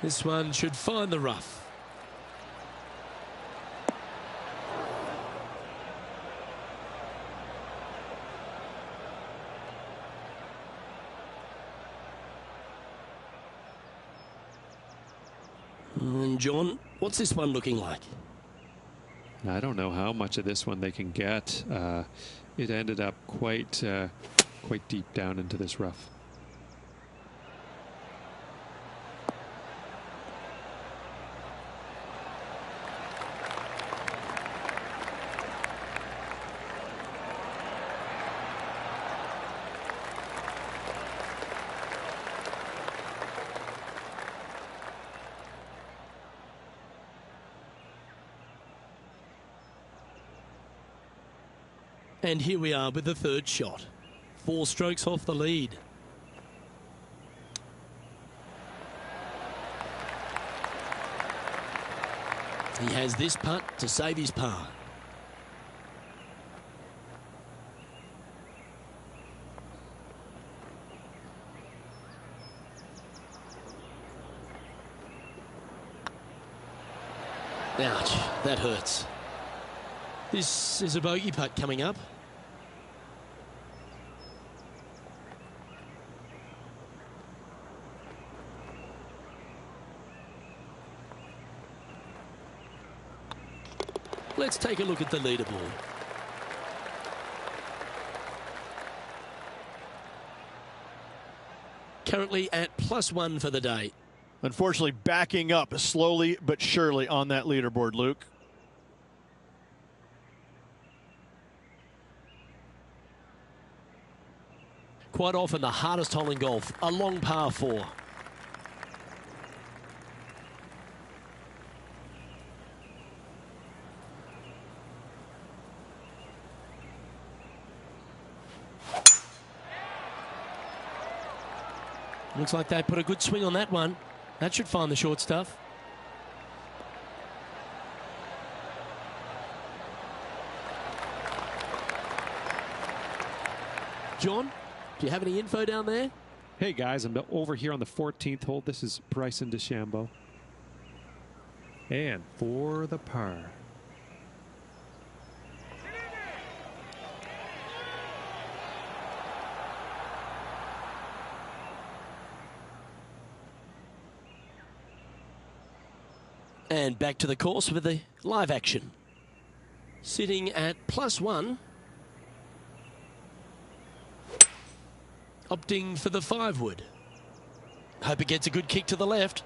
This one should find the rough. And John, what's this one looking like? I don't know how much of this one they can get. It ended up quite deep down into this rough. And here we are with the 3rd shot. 4 strokes off the lead. He has this putt to save his par. Ouch, that hurts. This is a bogey putt coming up. Let's take a look at the leaderboard. Currently at +1 for the day. Unfortunately, backing up slowly but surely on that leaderboard, Luke. Quite often the hardest hole in golf, a long par 4. Looks like they put a good swing on that one. That should find the short stuff. John, do you have any info down there? Hey guys, I'm over here on the 14th hole. This is Bryson DeChambeau. And for the par. And back to the course with the live action. Sitting at +1. Opting for the 5 wood. Hope it gets a good kick to the left.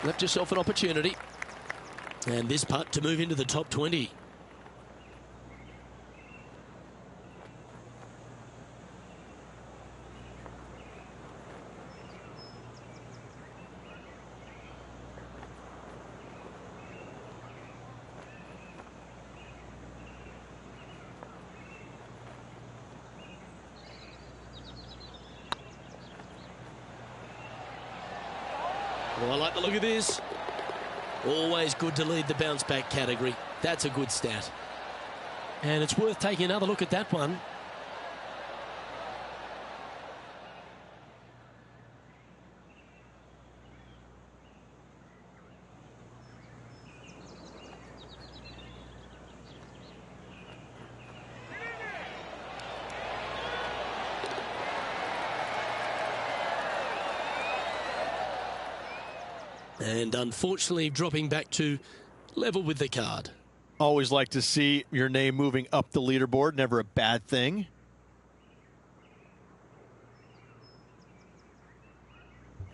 Left yourself an opportunity. And this putt to move into the top 20. Oh, I like the look of this. Always good to lead the bounce back category. That's a good stat. And it's worth taking another look at that one. And unfortunately dropping back to level with the card. Always like to see your name moving up the leaderboard. Never a bad thing.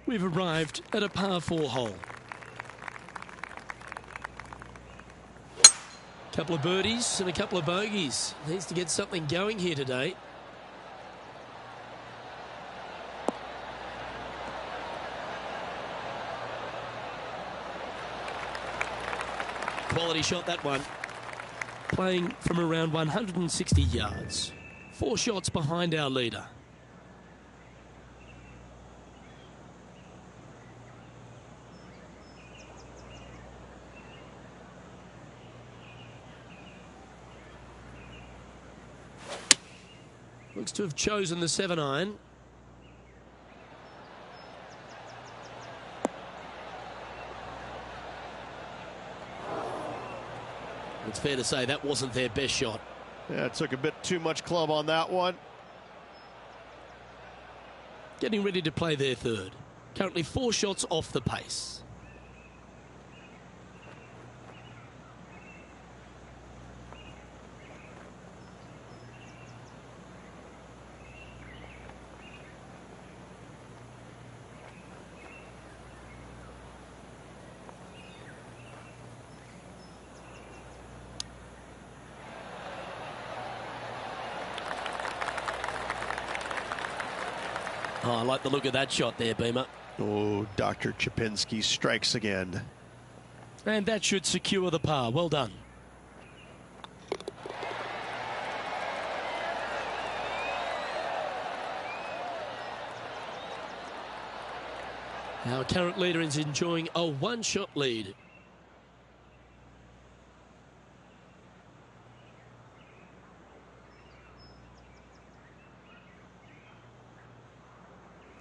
We've arrived at a par 4 hole. Couple of birdies and a couple of bogeys. Needs to get something going here today. Quality shot, that one. Playing from around 160 yards. 4 shots behind our leader. Looks to have chosen the 7-iron. It's fair to say that wasn't their best shot. Yeah, it took a bit too much club on that one. Getting ready to play their third. Currently 4 shots off the pace. Oh, I like the look of that shot there, Beamer. Oh, Dr. Chapinski strikes again. And that should secure the par. Well done. Our current leader is enjoying a 1-shot lead.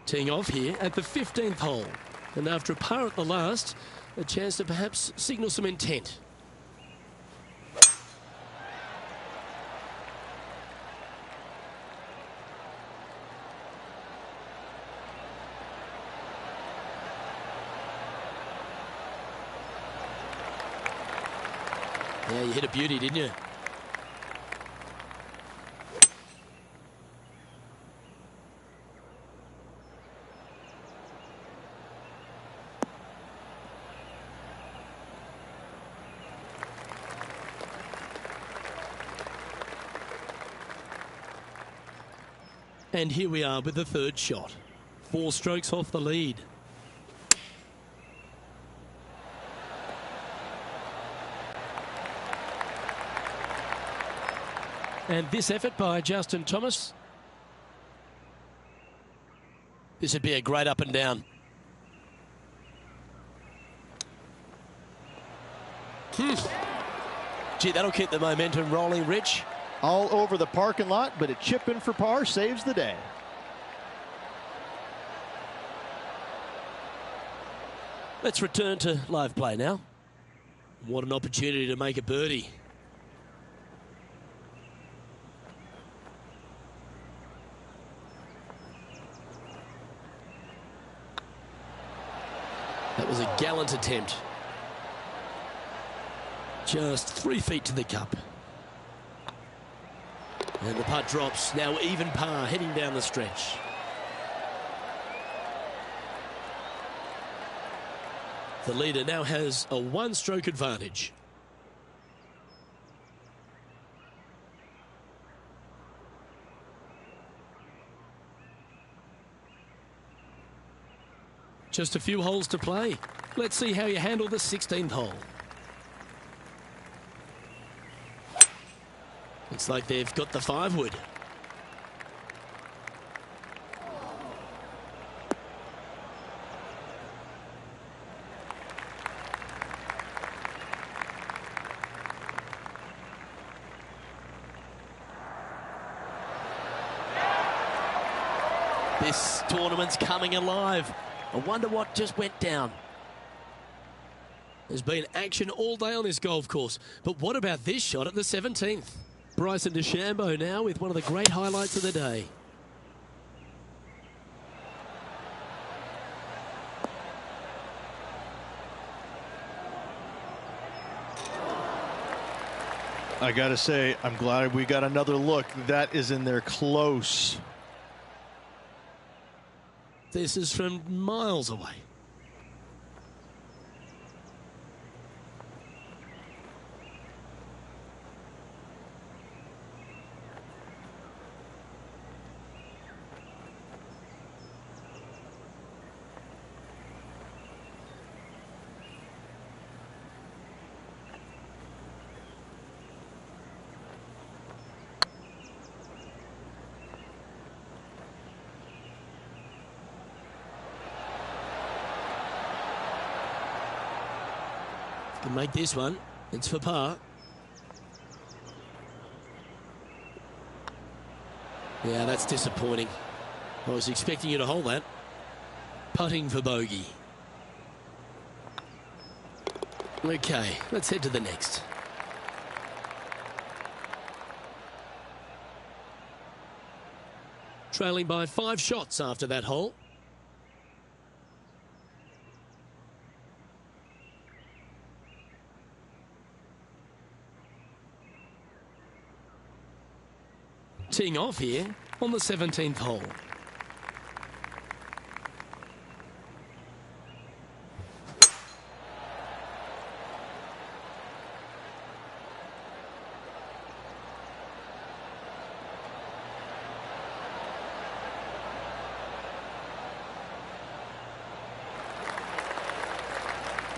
Teeing off here at the 15th hole. And after a par at the last, a chance to perhaps signal some intent. Yeah, you hit a beauty, didn't you? And here we are with the third shot. 4 strokes off the lead. And this effort by Justin Thomas. This would be a great up and down. Gee, that'll keep the momentum rolling, Rich. All over the parking lot, but a chip in for par saves the day. Let's return to live play now. What an opportunity to make a birdie. That was a gallant attempt. Just 3 feet to the cup. And the putt drops. Now even par heading down the stretch. The leader now has a 1-stroke advantage. Just a few holes to play. Let's see how you handle the 16th hole. Looks like they've got the 5-wood. This tournament's coming alive. I wonder what just went down. There's been action all day on this golf course. But what about this shot at the 17th? Bryson DeChambeau now with one of the great highlights of the day. I got to say, I'm glad we got another look. That is in there close. This is from miles away. Can make this one. It's for par. Yeah, that's disappointing. I was expecting you to hold that. Putting for bogey. Okay, let's head to the next. Trailing by 5 shots after that hole. Teeing off here on the 17th hole.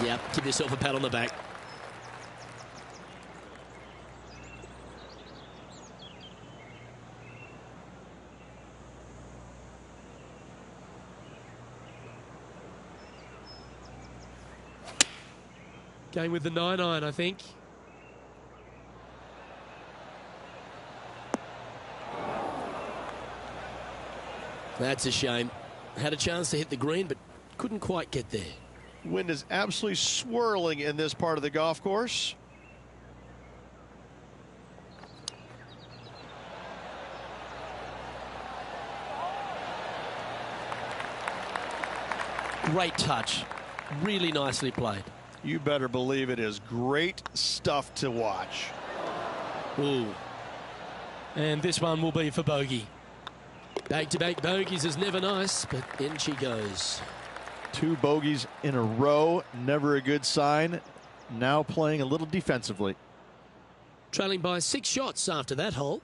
Yep, give yourself a pat on the back. Going with the 9-iron, I think. That's a shame. Had a chance to hit the green, but couldn't quite get there. Wind is absolutely swirling in this part of the golf course. Great touch. Really nicely played. You better believe it is great stuff to watch. Ooh. And this one will be for bogey. Back-to-back bogeys is never nice, but in she goes. 2 bogeys in a row, never a good sign. Now playing a little defensively. Trailing by 6 shots after that hole.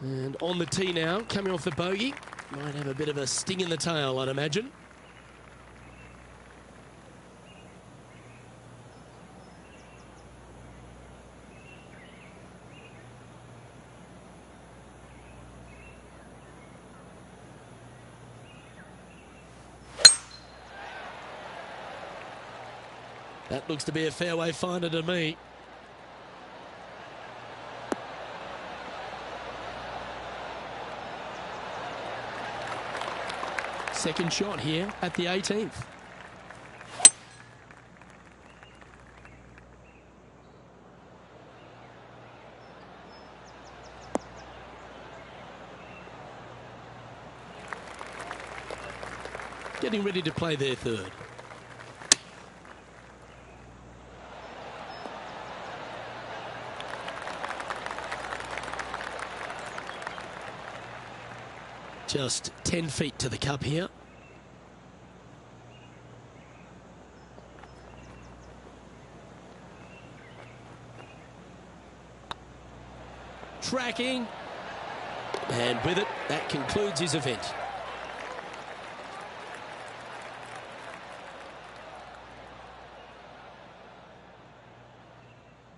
And on the tee now, coming off the bogey. Might have a bit of a sting in the tail, I'd imagine. That looks to be a fairway finder to me. Second shot here at the 18th. Getting ready to play their third. Just 10 feet to the cup here. Tracking. And with it, that concludes his event.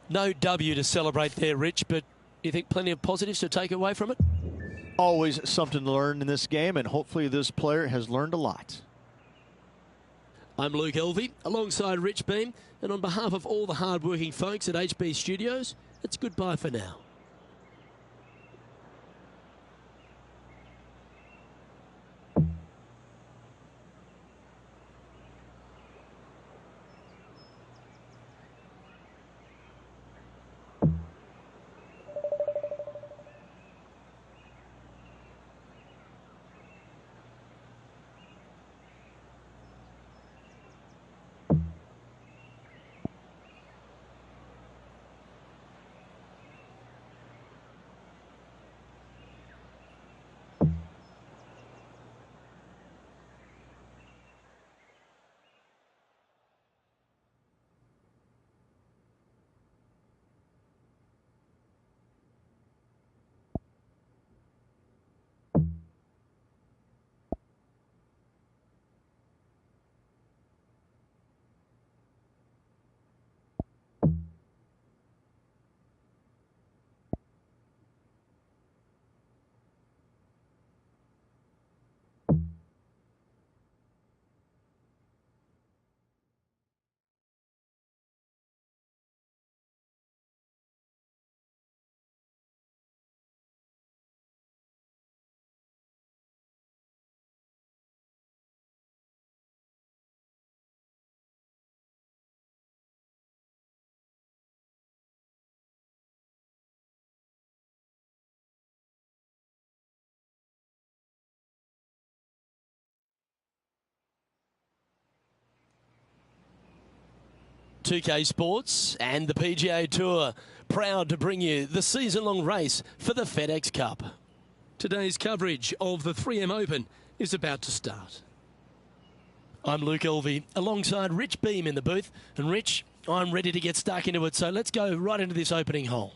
No W to celebrate there, Rich, but you think plenty of positives to take away from it? Always something to learn in this game, and hopefully this player has learned a lot. I'm Luke Elvey, alongside Rich Beam, and on behalf of all the hard-working folks at HB Studios, it's goodbye for now. .2K Sports and the PGA Tour proud to bring you the season-long race for the FedEx Cup. Today's coverage of the 3M Open is about to start. I'm Luke Elvey, alongside Rich Beam in the booth. And Rich, I'm ready to get stuck into it, so let's go right into this opening hole.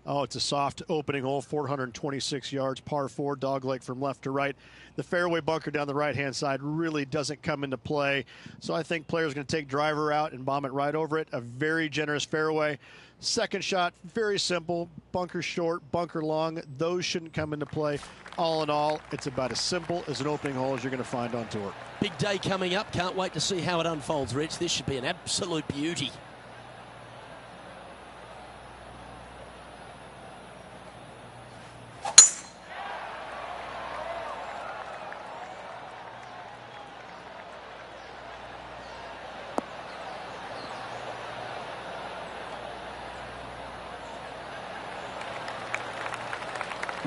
Oh, it's a soft opening hole, 426 yards, par 4, dogleg from left to right. The fairway bunker down the right-hand side really doesn't come into play. So I think players are going to take driver out and bomb it right over it. A very generous fairway. Second shot, very simple. Bunker short, bunker long. Those shouldn't come into play. All in all, it's about as simple as an opening hole as you're going to find on tour. Big day coming up. Can't wait to see how it unfolds, Rich. This should be an absolute beauty.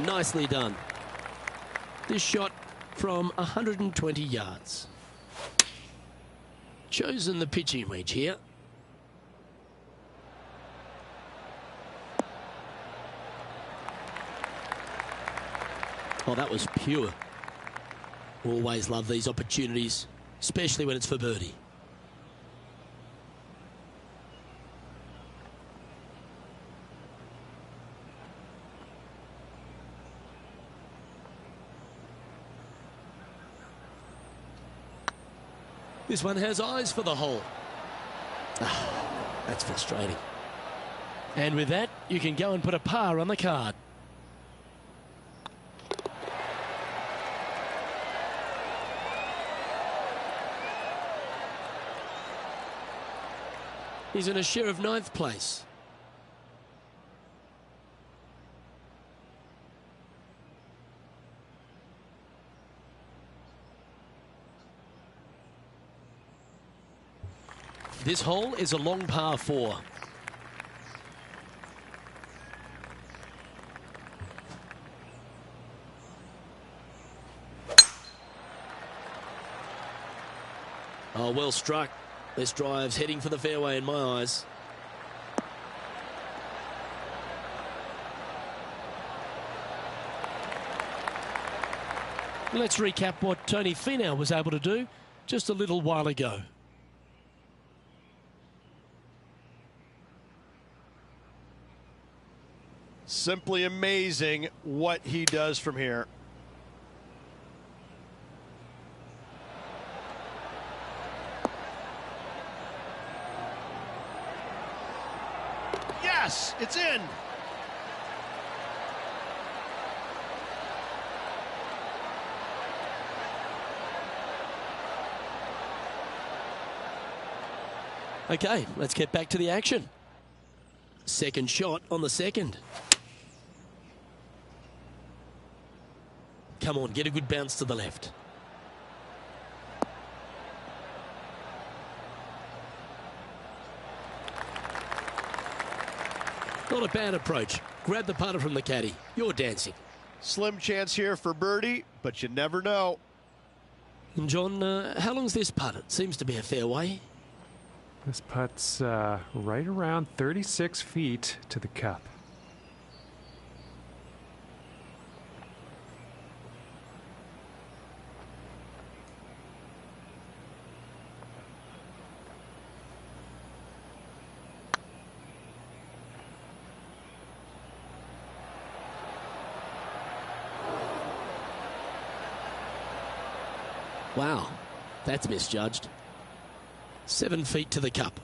Nicely done. This shot from 120 yards. Chosen the pitching wedge here. Oh, that was pure. Always love these opportunities, especially when it's for birdie. This one has eyes for the hole. That's frustrating. And with that, you can go and put a par on the card. He's in a share of 9th place. This hole is a long par 4. Oh, well struck. This drive's heading for the fairway in my eyes. Let's recap what Tony Finau was able to do just a little while ago. Simply amazing what he does from here. Yes, it's in. Okay, let's get back to the action. Second shot on the second. Come on, get a good bounce to the left. Not a bad approach. Grab the putter from the caddy. You're dancing. Slim chance here for birdie, but you never know. And John, how long's this putt? It seems to be a fair way. This putt's right around 36 feet to the cup. Wow, that's misjudged. 7 feet to the cup.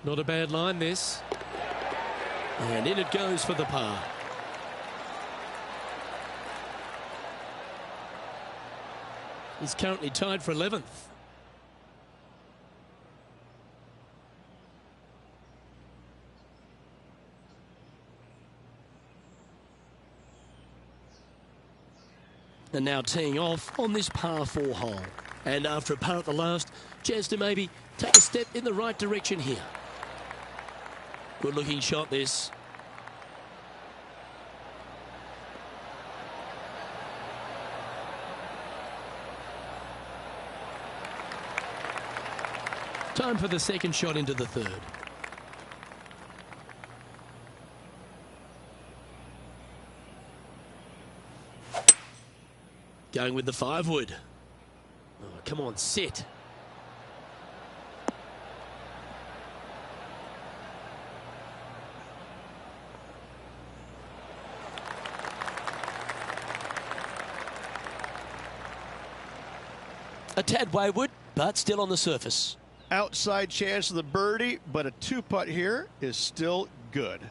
Not a bad line, this. And in it goes for the par. He's currently tied for 11th. And now teeing off on this par 4 hole. And after a par at the last, chance to maybe take a step in the right direction here. Good looking shot, this. Time for the second shot into the third. Going with the 5-wood. Oh, come on, sit. A tad wayward, but still on the surface. Outside chance of the birdie, but a 2-putt here is still good.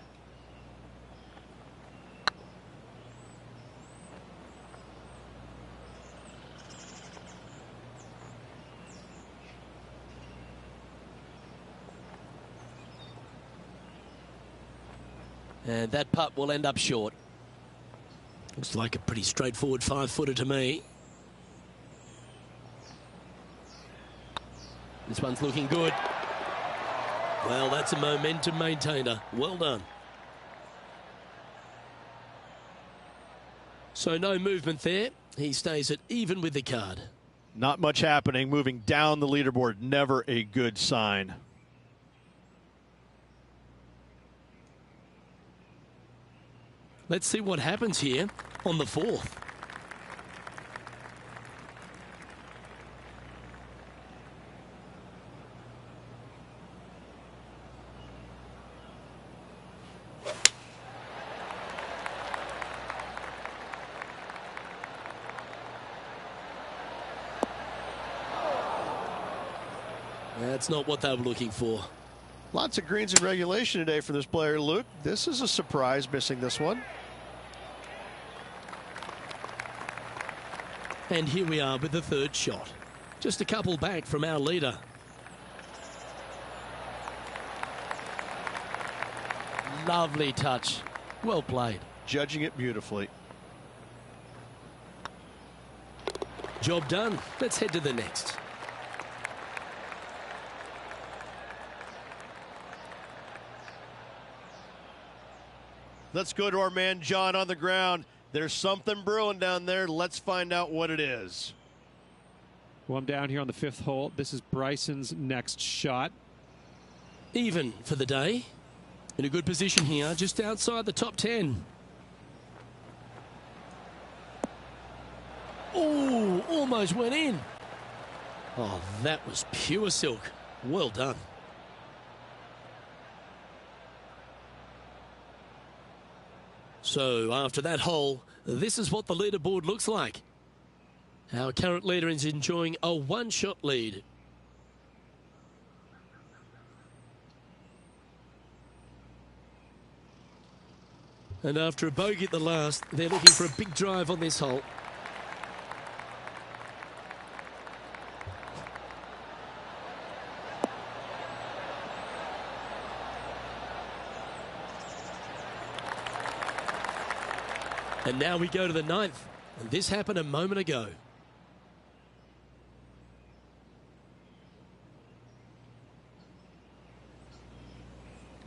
And that putt will end up short. Looks like a pretty straightforward 5-footer to me. This one's looking good. Well, that's a momentum maintainer. Well done. So no movement there. He stays at even with the card. Not much happening. Moving down the leaderboard, never a good sign. Let's see what happens here on the 4th. That's not what they were looking for. Lots of greens in regulation today for this player, Luke. This is a surprise, missing this one. And here we are with the third shot. Just a couple back from our leader. Lovely touch. Well played. Judging it beautifully. Job done. Let's head to the next. Let's go to our man John on the ground. There's something brewing down there. Let's find out what it is. Well, I'm down here on the 5th hole. This is Bryson's next shot. Even for the day. In a good position here, just outside the top 10. Oh, almost went in. Oh, that was pure silk. Well done. So after that hole, this is what the leaderboard looks like. Our current leader is enjoying a 1-shot lead. And after a bogey at the last, they're looking for a big drive on this hole. And now we go to the 9th. And this happened a moment ago.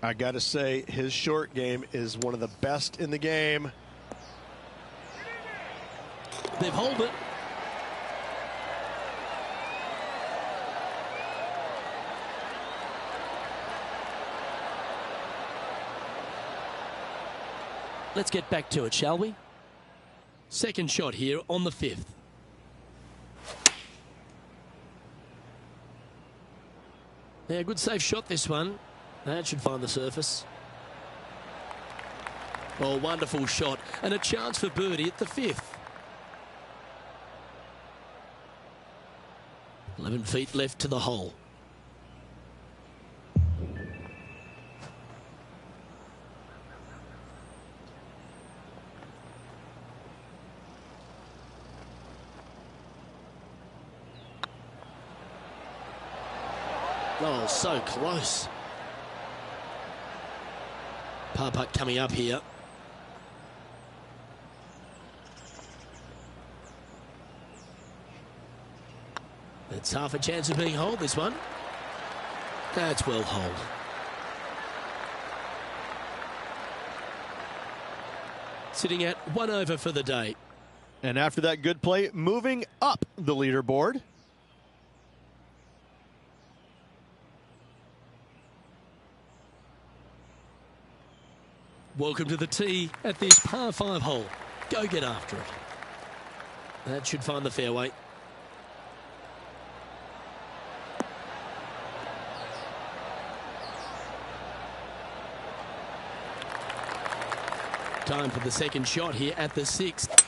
I got to say, his short game is one of the best in the game. They've holed it. Let's get back to it, shall we? Second shot here on the 5th. Yeah, good safe shot this one. That should find the surface. Oh, wonderful shot. And a chance for birdie at the 5th. 11 feet left to the hole. Oh, so close. Par putt coming up here. It's half a chance of being holed, this one. That's well holed. Sitting at 1 over for the day. And after that good play, moving up the leaderboard. Welcome to the tee at this par 5 hole. Go get after it. That should find the fairway. Time for the second shot here at the 6th.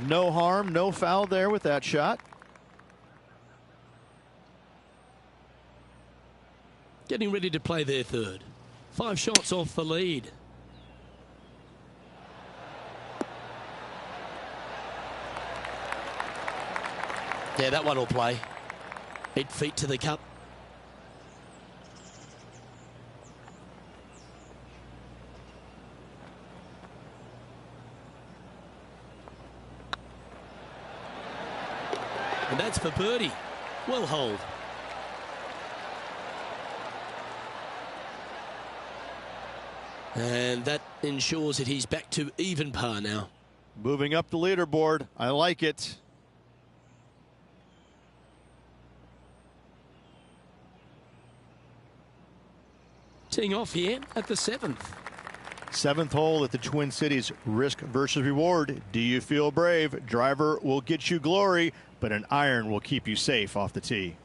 No harm, no foul there with that shot. Getting ready to play their third. 5 shots off the lead. Yeah, that one will play. 8 feet to the cup. And that's for birdie. Well holed. And that ensures that he's back to even par now. Moving up the leaderboard. I like it. Teeing off here at the 7th. 7th hole at the Twin Cities. Risk versus reward. Do you feel brave? Driver will get you glory, but an iron will keep you safe off the tee.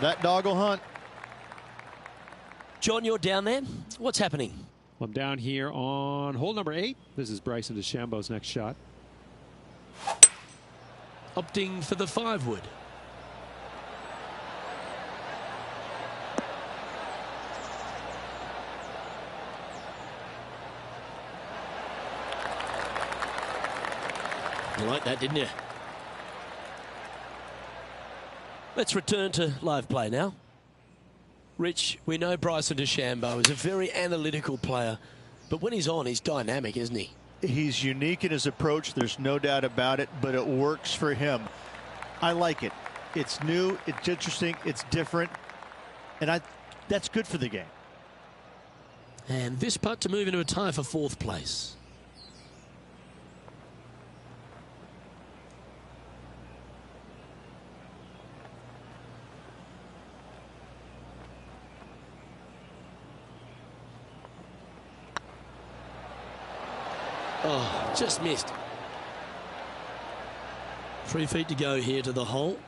That dog will hunt. John, you're down there. What's happening? Well, I'm down here on hole number 8. This is Bryson DeChambeau's next shot. Opting for the 5-wood. You like that, didn't you? Let's return to live play now. Rich, we know Bryson DeChambeau is a very analytical player, but when he's on, he's dynamic, isn't he? He's unique in his approach, there's no doubt about it, but it works for him. I like it. It's new, it's interesting, it's different, and that's good for the game. And this putt to move into a tie for 4th place. Oh, just missed. 3 feet to go here to the hole.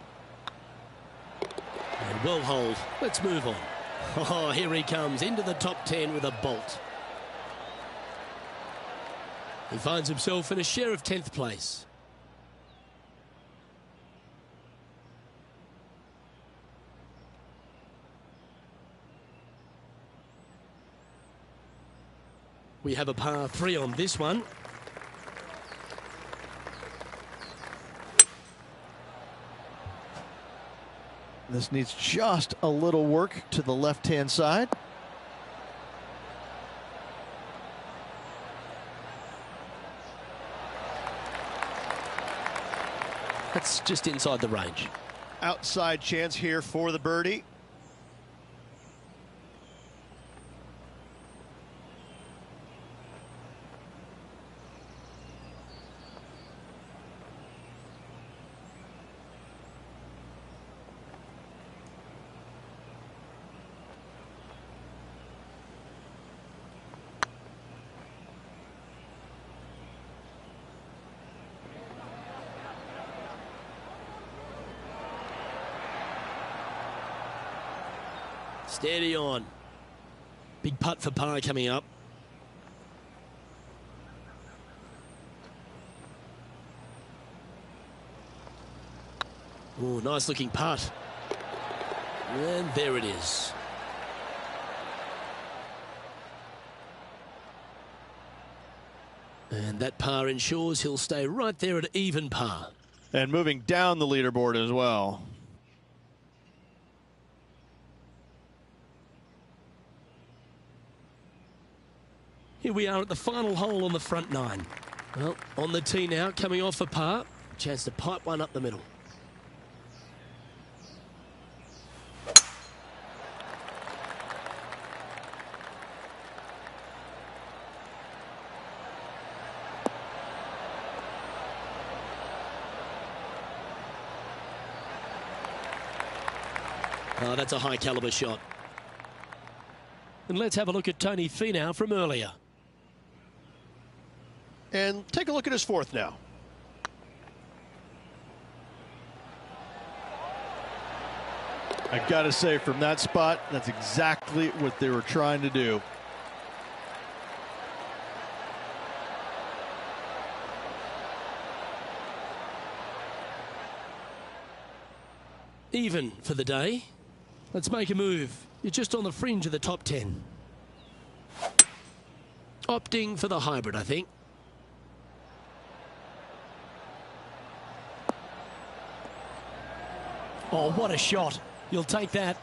And well holed. Let's move on. Oh, here he comes into the top 10 with a bolt. He finds himself in a share of 10th place. We have a par 3 on this one. This needs just a little work to the left-hand side. That's just inside the range. Outside chance here for the birdie. Steady on. Big putt for par coming up. Oh, nice looking putt. And there it is. And that par ensures he'll stay right there at even par. And moving down the leaderboard as well. Here we are at the final hole on the front 9. Well, on the tee now, coming off a par. Chance to pipe one up the middle. Oh, that's a high caliber shot. And let's have a look at Tony Finau from earlier. And take a look at his 4th now. I gotta say, from that spot, that's exactly what they were trying to do. Even for the day. Let's make a move. You're just on the fringe of the top 10. Opting for the hybrid, I think. Oh, what a shot. You'll take that.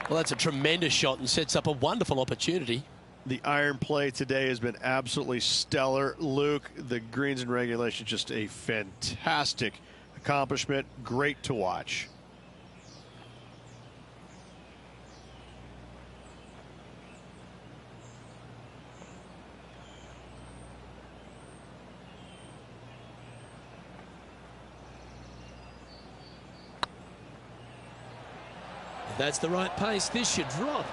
Well, that's a tremendous shot and sets up a wonderful opportunity. The iron play today has been absolutely stellar. Luke, the greens and regulation, just a fantastic accomplishment. Great to watch. If that's the right pace, this should drop.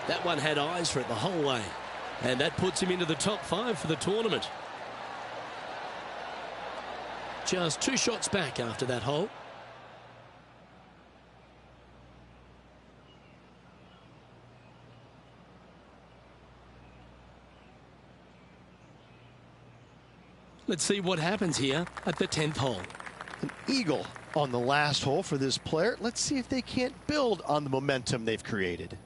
That one had eyes for it the whole way. And that puts him into the top 5 for the tournament. Just 2 shots back after that hole. Let's see what happens here at the 10th hole. An eagle on the last hole for this player. Let's see if they can't build on the momentum they've created.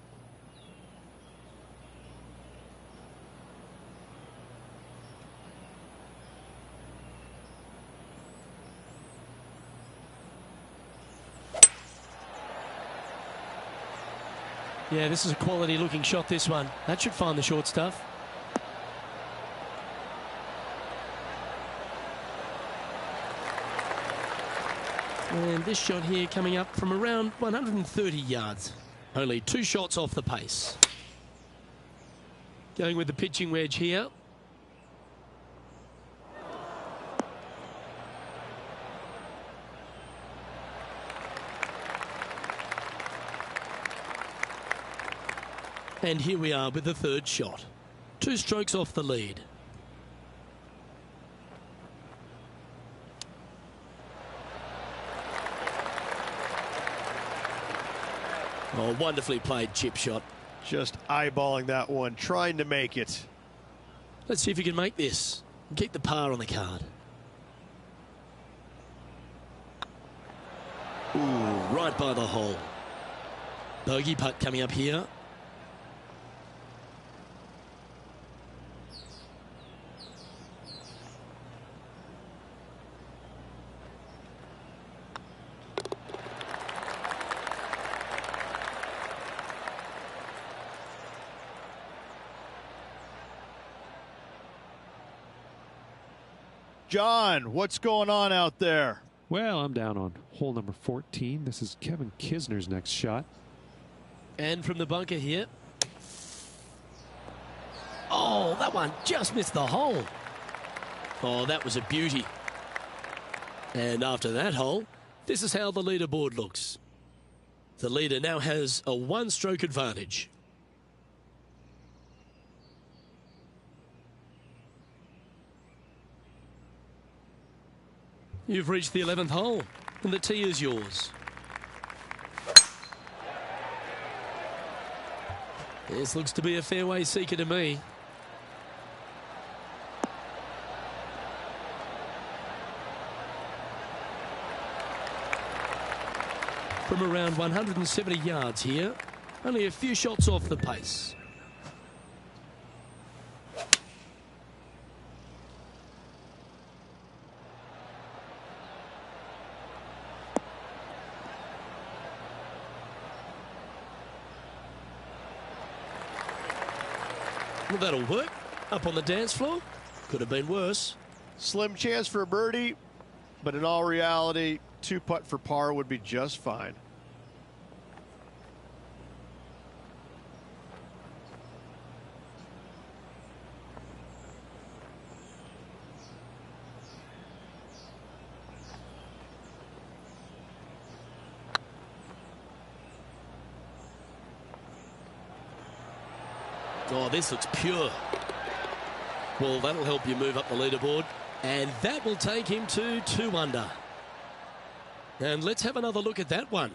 Yeah, this is a quality looking shot, this one. That should find the short stuff. And this shot here coming up from around 130 yards. Only 2 shots off the pace. Going with the pitching wedge here. And here we are with the third shot. 2 strokes off the lead. Oh, wonderfully played chip shot. Just eyeballing that one, trying to make it. Let's see if you can make this. Keep the par on the card. Ooh, right by the hole. Bogey putt coming up here. John, what's going on out there? Well, I'm down on hole number 14. This is Kevin Kisner's next shot. And from the bunker here. Oh, that one just missed the hole. Oh, that was a beauty. And after that hole, this is how the leaderboard looks. The leader now has a 1-stroke advantage. You've reached the 11th hole, and the tee is yours. This looks to be a fairway seeker to me. From around 170 yards here, only a few shots off the pace. Well, that'll work. Up on the dance floor. Could have been worse. Slim chance for a birdie, but in all reality, 2-putt for par would be just fine. Oh, this looks pure. Well, that'll help you move up the leaderboard. And that will take him to 2 under. And let's have another look at that one.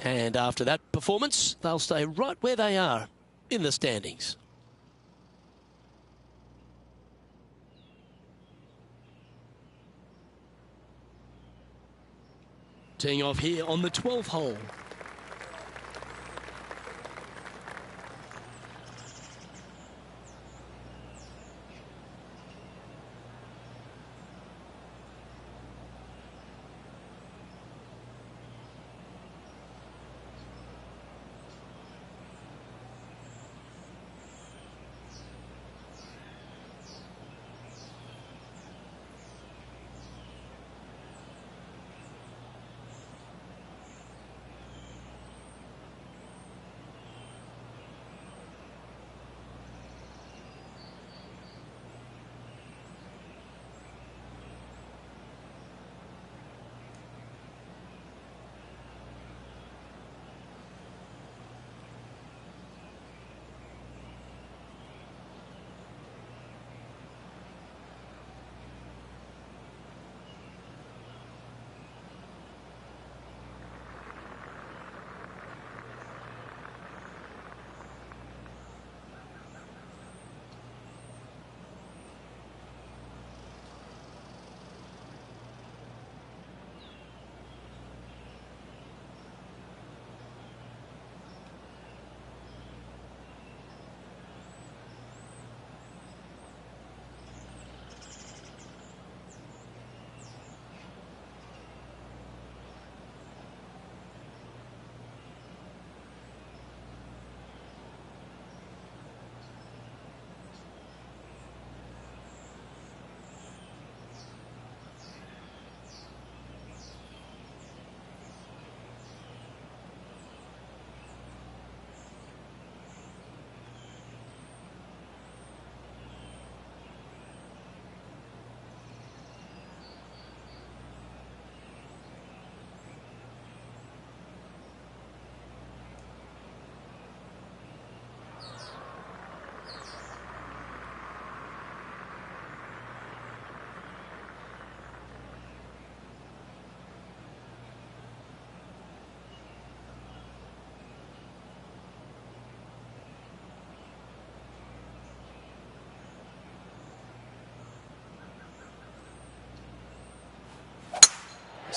And after that performance, they'll stay right where they are in the standings. Teeing off here on the 12th hole.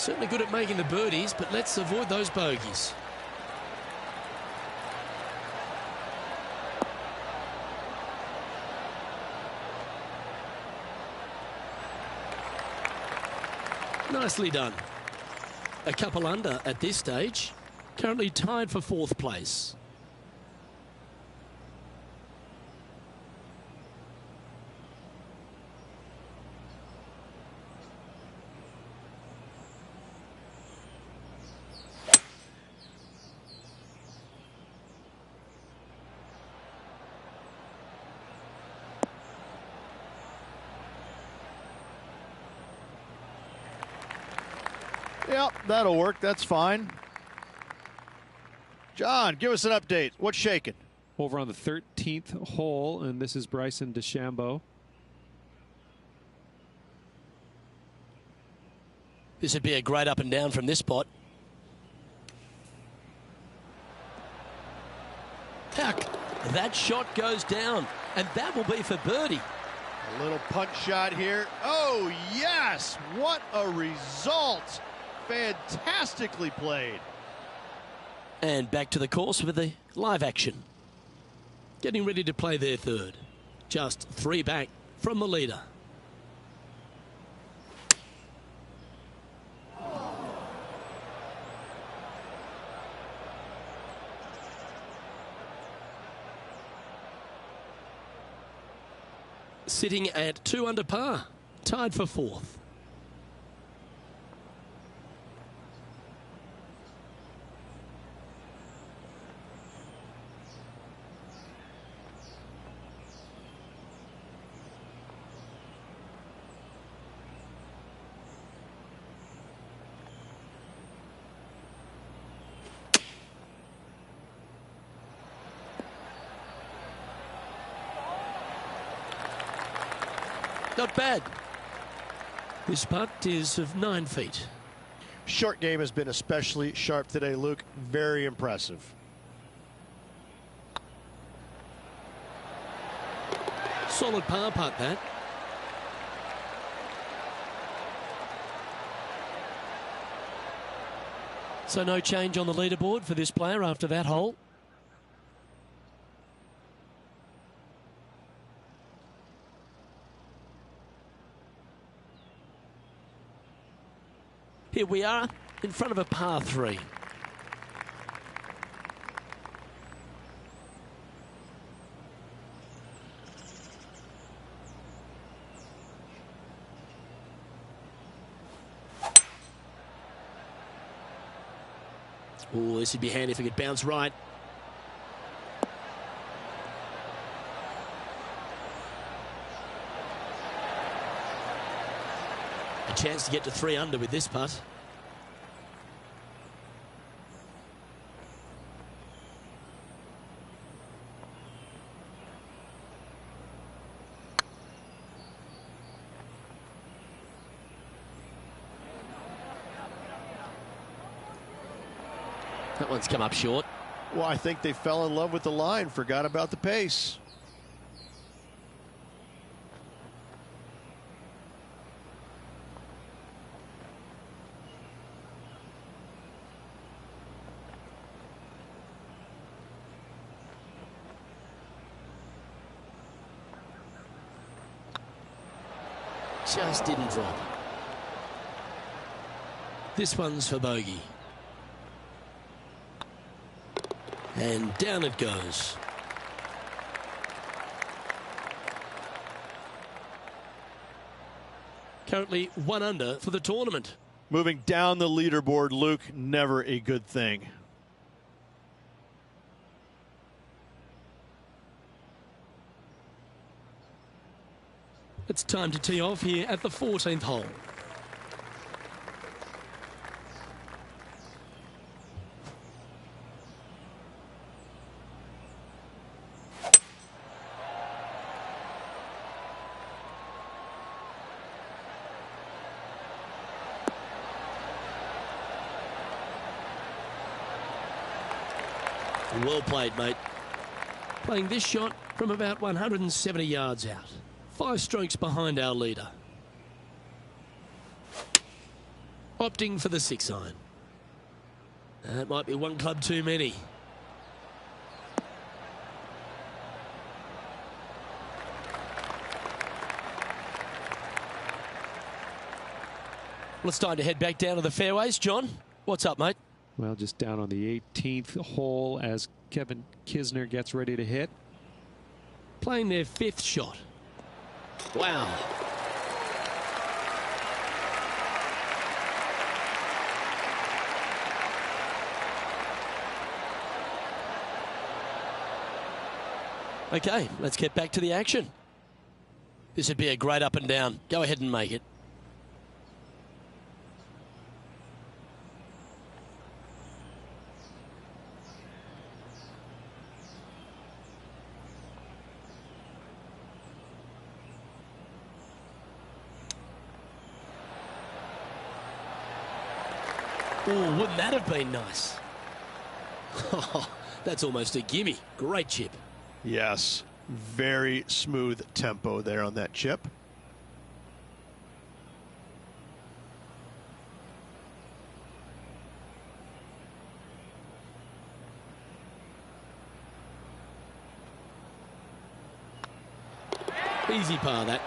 Certainly good at making the birdies, but let's avoid those bogeys. Nicely done. A couple under at this stage. Currently tied for 4th place. Yep, that'll work. That's fine. John, give us an update. What's shaking? Over on the 13th hole, and this is Bryson DeChambeau. This would be a great up and down from this spot. Heck, that shot goes down, and that will be for birdie. A little punch shot here. Oh, yes! What a result! Fantastically played. And back to the course with the live action. Getting ready to play their 3rd. Just 3 back from the leader. Sitting at 2 under par, tied for 4th. Not bad. This putt is of 9 feet. Short game has been especially sharp today, Luke. Very impressive. Solid par putt, that. So no change on the leaderboard for this player after that hole. Here we are in front of a par 3. Oh, this would be handy if it could bounce right. A chance to get to 3 under with this putt. That one's come up short. Well, I think they fell in love with the line, forgot about the pace. Just didn't drop. This one's for bogey. And down it goes. Currently 1 under for the tournament. Moving down the leaderboard, Luke, never a good thing. It's time to tee off here at the 14th hole. Well played, mate. Playing this shot from about 170 yards out. 5 strokes behind our leader. Opting for the 6-iron. That might be one club too many. Well, it's time to head back down to the fairways. John, what's up, mate? Well, just down on the 18th hole as Kevin Kisner gets ready to hit. Playing their 5th shot. Wow. Okay, let's get back to the action. This would be a great up and down. Go ahead and make it. Oh, wouldn't that have been nice? That's almost a gimme. Great chip. Yes, very smooth tempo there on that chip. Easy par, that.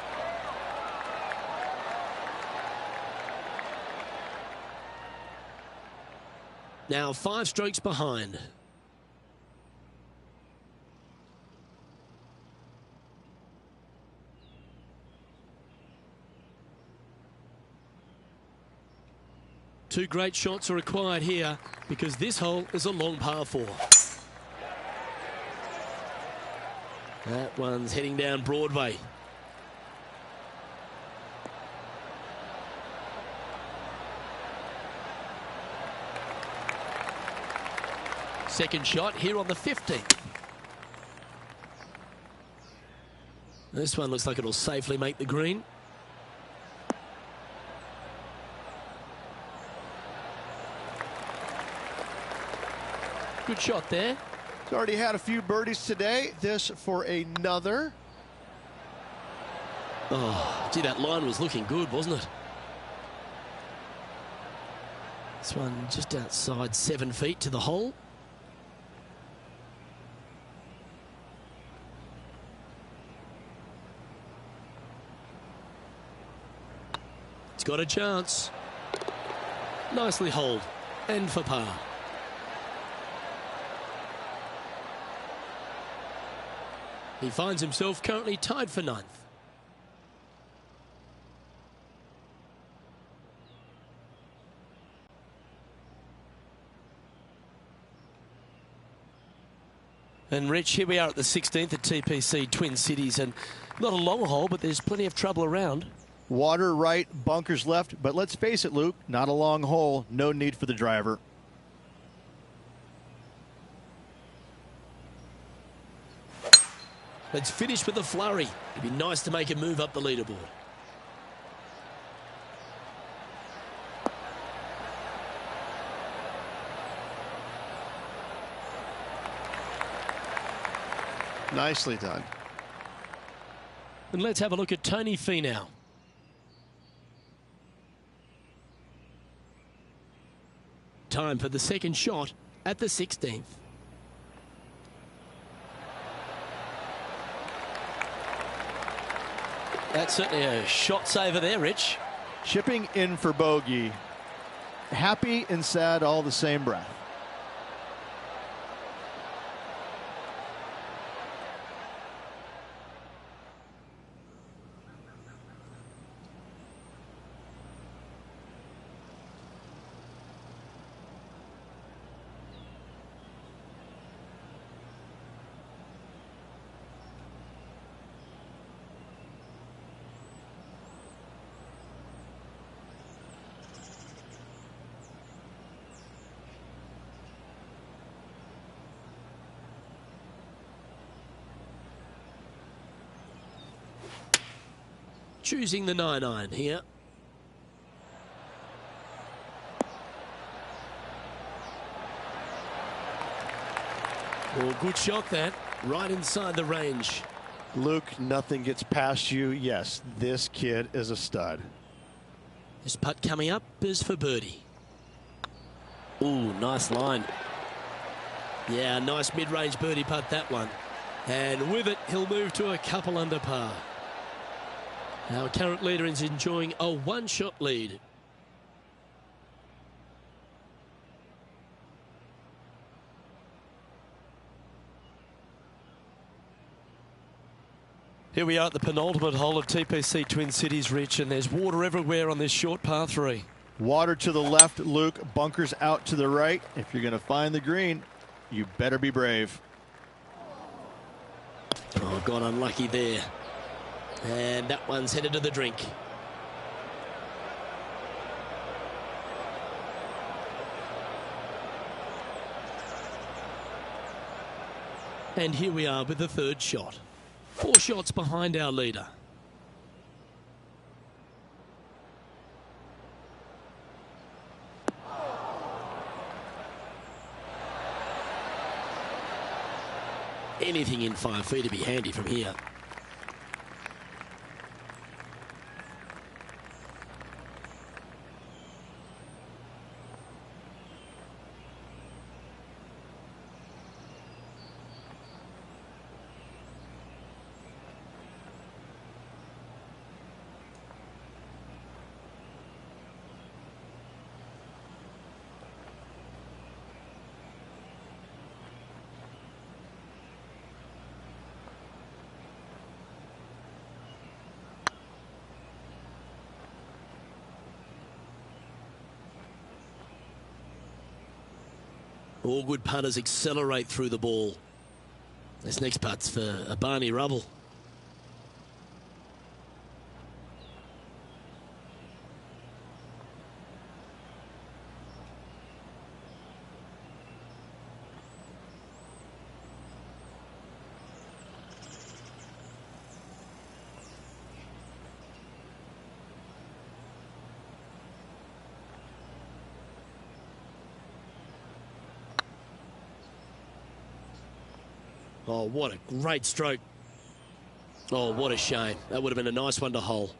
Now 5 strokes behind. Two great shots are required here because this hole is a long par 4. That one's heading down Broadway. Second shot here on the 15th. This one looks like it'll safely make the green. Good shot there. He's already had a few birdies today. This for another. Oh, gee, that line was looking good, wasn't it? This one just outside 7 feet to the hole. It's got a chance. Nicely holed. And for par. He finds himself currently tied for 9th. And Rich, here we are at the 16th at TPC Twin Cities, and not a long hole, but there's plenty of trouble around. Water right, bunkers left, but let's face it, Luke, not a long hole, no need for the driver. Let's finish with a flurry. It'd be nice to make a move up the leaderboard. Nicely done. And let's have a look at Tony Finau. Time for the second shot at the 16th. That's certainly a shot saver there, Rich. Chipping in for bogey. Happy and sad all the same breath. Choosing the 9-iron here. Oh, good shot that. Right inside the range. Luke, nothing gets past you. Yes, this kid is a stud. This putt coming up is for birdie. Ooh, nice line. Yeah, nice mid-range birdie putt, that one. And with it, he'll move to a couple under par. Our current leader is enjoying a one-shot lead. Here we are at the penultimate hole of TPC Twin Cities, Rich, and there's water everywhere on this short par 3. Water to the left, Luke. Bunkers out to the right. If you're going to find the green, you better be brave. Oh, got unlucky there. And that one's headed to the drink. And here we are with the third shot. 4 shots behind our leader. Anything in 5 feet to be handy from here. All good putters accelerate through the ball. This next putt's for a Barney Rubble. Oh, what a great stroke. Oh, what a shame. That would have been a nice one to hole.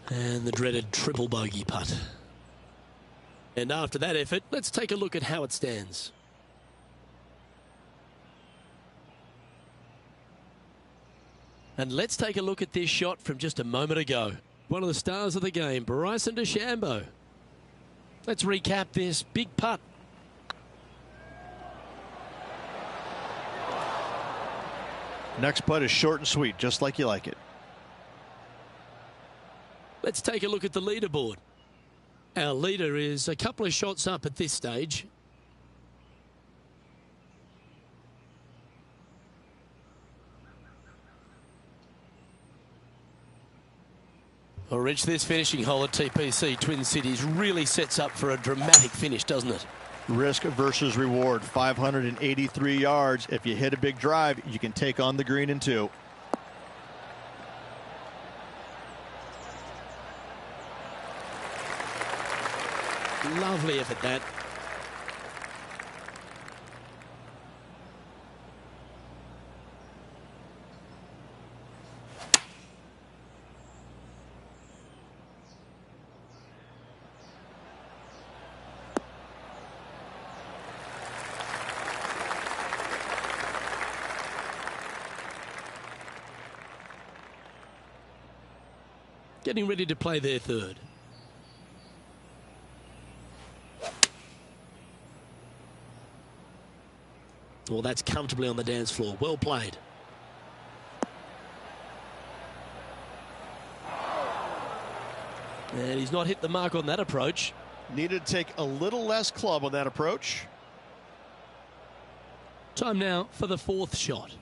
And the dreaded triple bogey putt. And after that effort, let's take a look at how it stands. And let's take a look at this shot from just a moment ago. One of the stars of the game, Bryson DeChambeau. Let's recap this big putt. Next putt is short and sweet, just like you like it. Let's take a look at the leaderboard. Our leader is a couple of shots up at this stage. Well, Rich, this finishing hole at TPC Twin Cities really sets up for a dramatic finish, doesn't it? Risk versus reward, 583 yards. If you hit a big drive, you can take on the green in 2. Lovely effort, that. Getting ready to play their third. Well, that's comfortably on the dance floor. Well played. And he's not hit the mark on that approach. Needed to take a little less club on that approach. Time now for the 4th shot.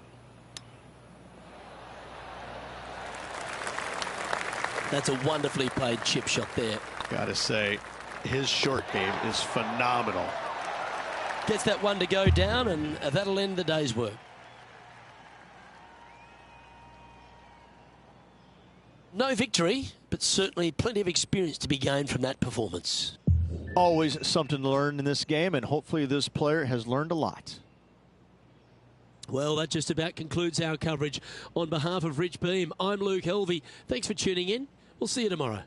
That's a wonderfully played chip shot there. Gotta say, his short game is phenomenal. Gets that one to go down, and that'll end the day's work. No victory, but certainly plenty of experience to be gained from that performance. Always something to learn in this game, and hopefully this player has learned a lot. Well, that just about concludes our coverage. On behalf of Rich Beam, I'm Luke Helvey. Thanks for tuning in. We'll see you tomorrow.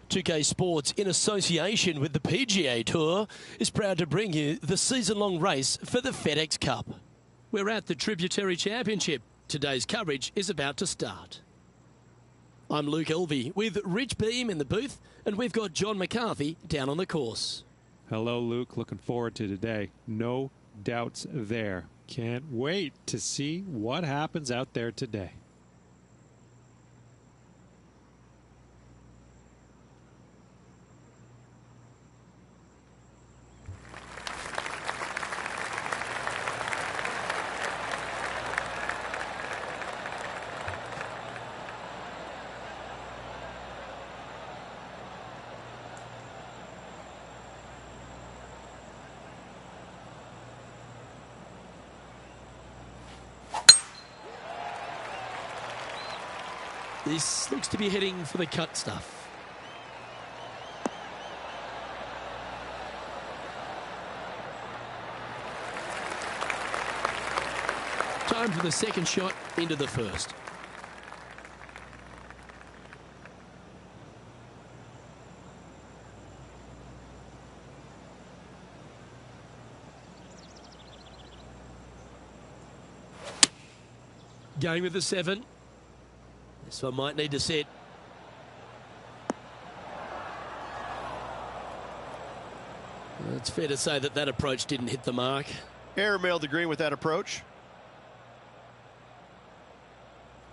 2K Sports, in association with the PGA Tour, is proud to bring you the season-long race for the FedEx Cup. We're at the Tributary Championship. Today's coverage is about to start. I'm Luke Elvey with Rich Beam in the booth, and we've got John McCarthy down on the course. Hello, Luke. Looking forward to today. No doubts there. Can't wait to see what happens out there today. This looks to be heading for the cut stuff. Time for the second shot into the first. Going with the 7. This one might need to set. It's fair to say that that approach didn't hit the mark. Airmailed the green with that approach.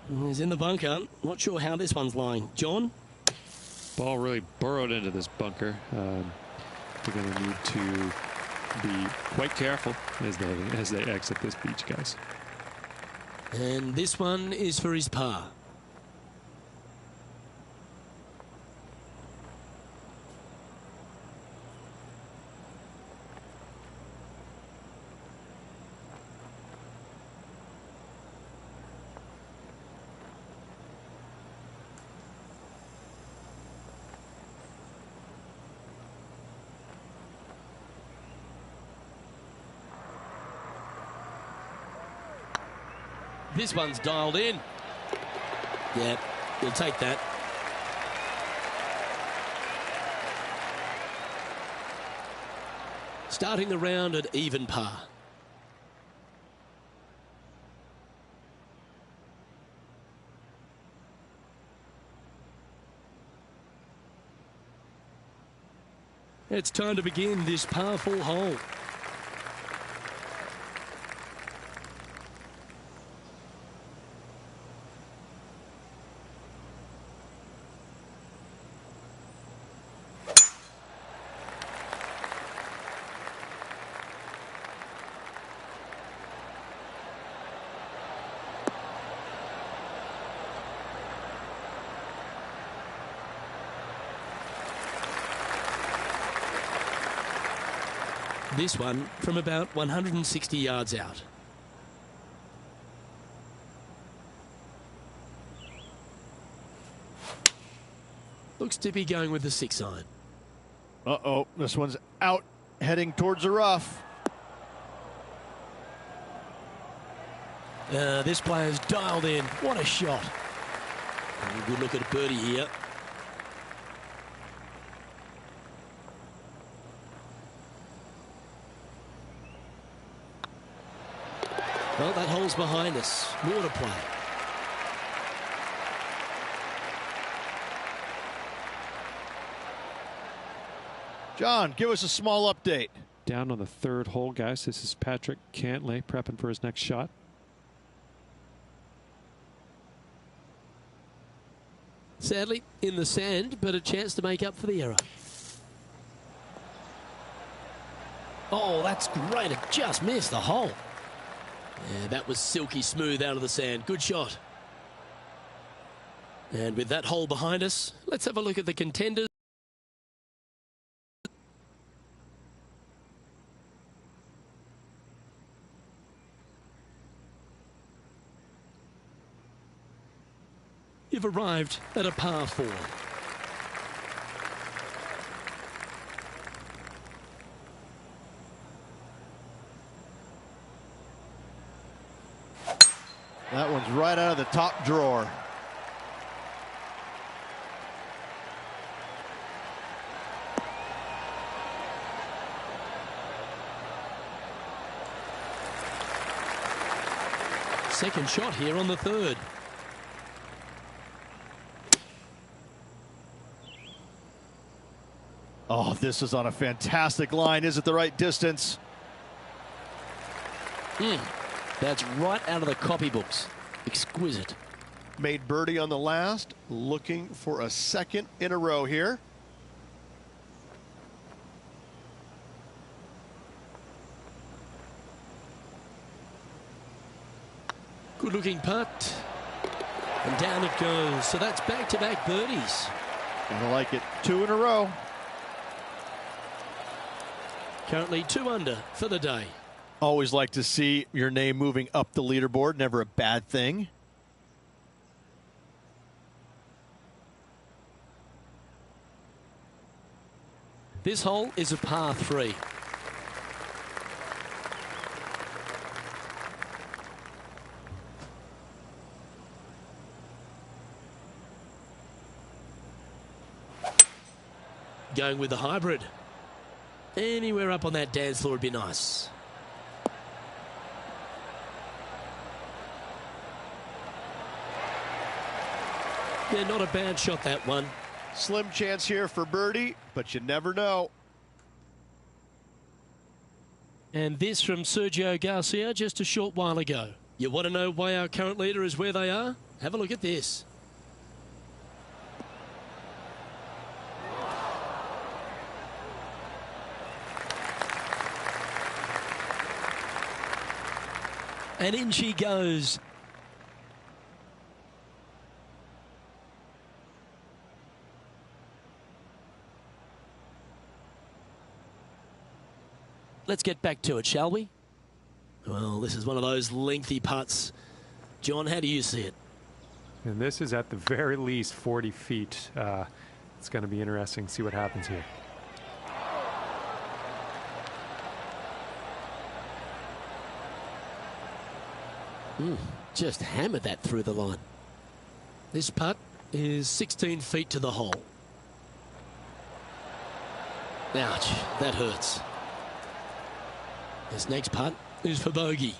He's in the bunker. Not sure how this one's lying. John? Ball really burrowed into this bunker. They're going to need to be quite careful as they exit this beach, guys. And this one is for his par. This one's dialed in. Yeah, he'll take that. Starting the round at even par. It's time to begin this par 4 hole. This one from about 160 yards out. Looks to be going with the 6-iron. Uh-oh, this one's out, heading towards the rough. This player's dialed in. What a shot. A good look at a birdie here. Well, that hole's behind us. More to play. John, give us a small update. Down on the 3rd hole, guys. This is Patrick Cantlay prepping for his next shot. Sadly, in the sand, but a chance to make up for the error. Oh, that's great. It just missed the hole. Yeah, that was silky smooth out of the sand. Good shot. And with that hole behind us, let's have a look at the contenders. You've arrived at a par 4. That one's right out of the top drawer. Second shot here on the 3rd. Oh, this is on a fantastic line. Is it the right distance? That's right out of the copybooks. Exquisite. Made birdie on the last, looking for a 2nd in a row here. Good looking putt. And down it goes. So that's back-to-back birdies. I like it. 2 in a row. Currently 2 under for the day. Always like to see your name moving up the leaderboard. Never a bad thing. This hole is a par 3. Going with the hybrid. Anywhere up on that dance floor would be nice. Yeah, not a bad shot, that one. Slim chance here for birdie, but you never know. And this from Sergio Garcia just a short while ago. You want to know why our current leader is where they are? Have a look at this. And in she goes. Let's get back to it, shall we? Well, this is one of those lengthy putts. John, how do you see it? And this is at the very least 40 feet. It's going to be interesting to see what happens here. Just hammered that through the line. This putt is 16 feet to the hole. Ouch, that hurts. This next putt is for bogey.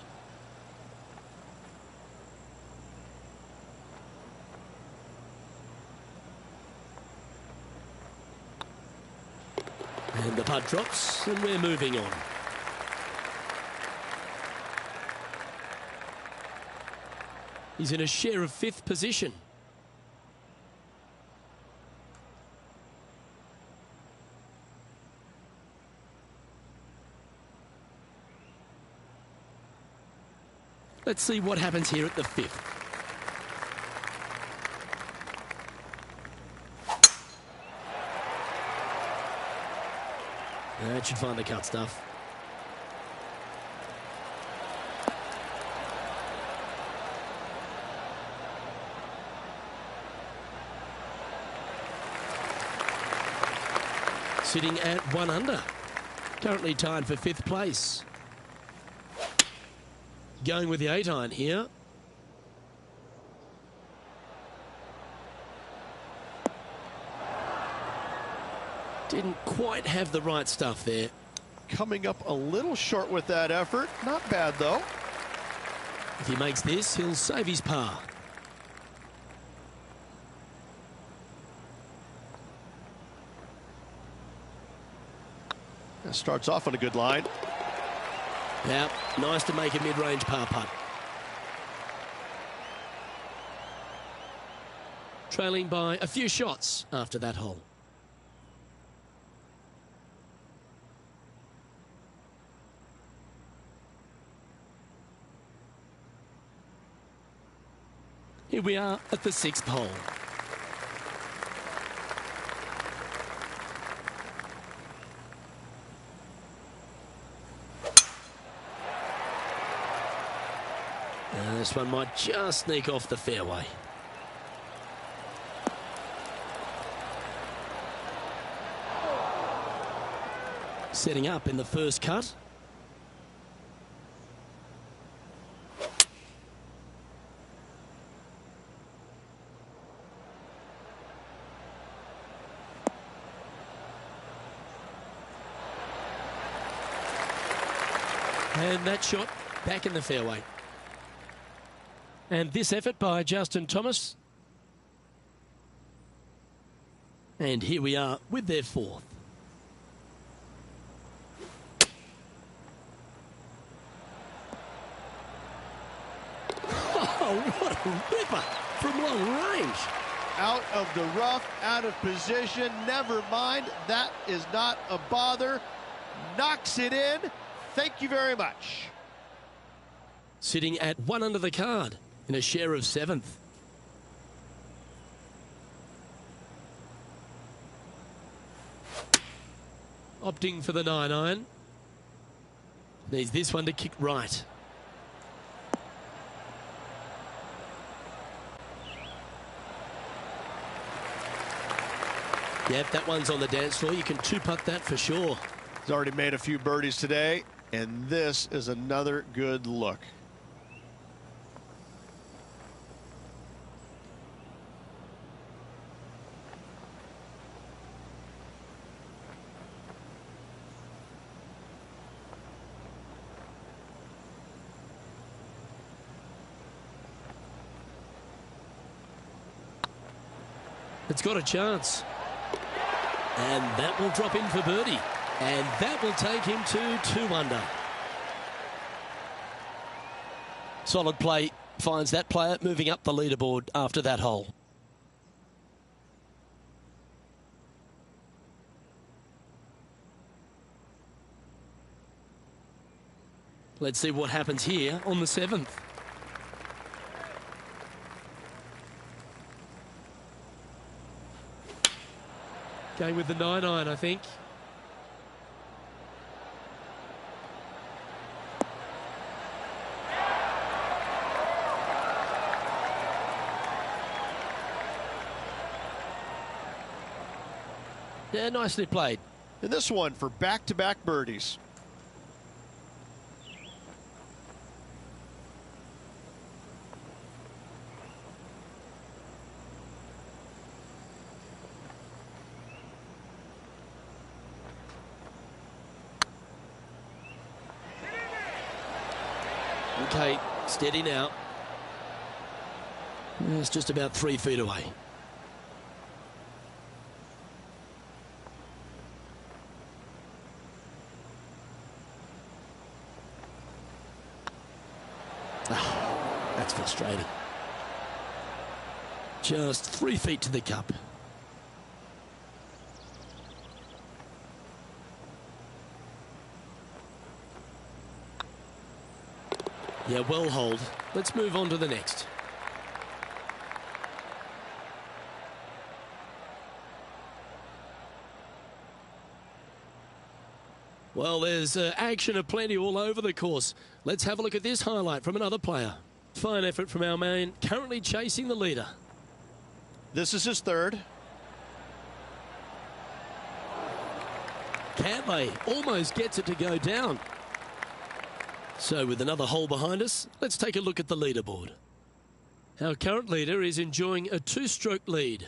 And the putt drops, and we're moving on. He's in a share of 5th position. Let's see what happens here at the 5th. That should find the cut stuff. Sitting at 1 under. Currently tied for 5th place. Going with the 8-iron here. Didn't quite have the right stuff there. Coming up a little short with that effort. Not bad, though. If he makes this, he'll save his par. That starts off on a good line. Yeah, nice to make a mid-range par putt. Trailing by a few shots after that hole. Here we are at the 6th hole. This one might just sneak off the fairway. Setting up in the first cut. And that shot back in the fairway. And this effort by Justin Thomas. And here we are with their 4th. Oh, what a ripper from long range. Out of the rough, out of position. Never mind. That is not a bother. Knocks it in. Thank you very much. Sitting at 1 under the card in a share of 7th. Opting for the 9-iron. Needs this one to kick right. Yep, that one's on the dance floor. You can 2-putt that for sure. He's already made a few birdies today, and this is another good look. It's got a chance. And that will drop in for birdie. And that will take him to 2 under. Solid play finds that player moving up the leaderboard after that hole. Let's see what happens here on the 7th. Going with the 9-iron, I think. Yeah, nicely played. And this one for back-to-back birdies. Okay, steady now. It's just about 3 feet away. that's frustrating. Just 3 feet to the cup. Yeah, well hold. Let's move on to the next. Well, there's action aplenty all over the course. Let's have a look at this highlight from another player. Fine effort from our man, currently chasing the leader. This is his third. Cantlay almost gets it to go down. So with another hole behind us, let's take a look at the leaderboard. Our current leader is enjoying a 2-stroke lead.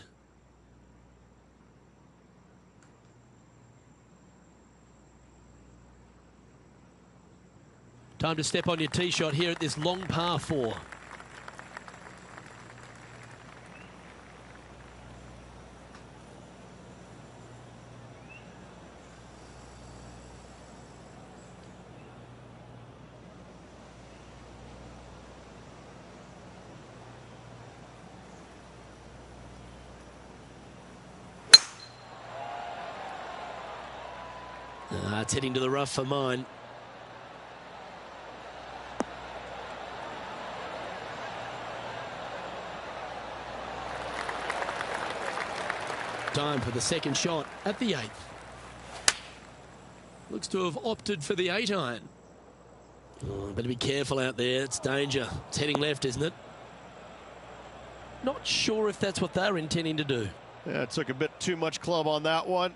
Time to step on your tee shot here at this long par 4. It's heading to the rough for mine. Time for the second shot at the 8th. Looks to have opted for the 8-iron. Oh, better be careful out there. It's danger. It's heading left, isn't it? Not sure if that's what they're intending to do. Yeah, it took a bit too much club on that one.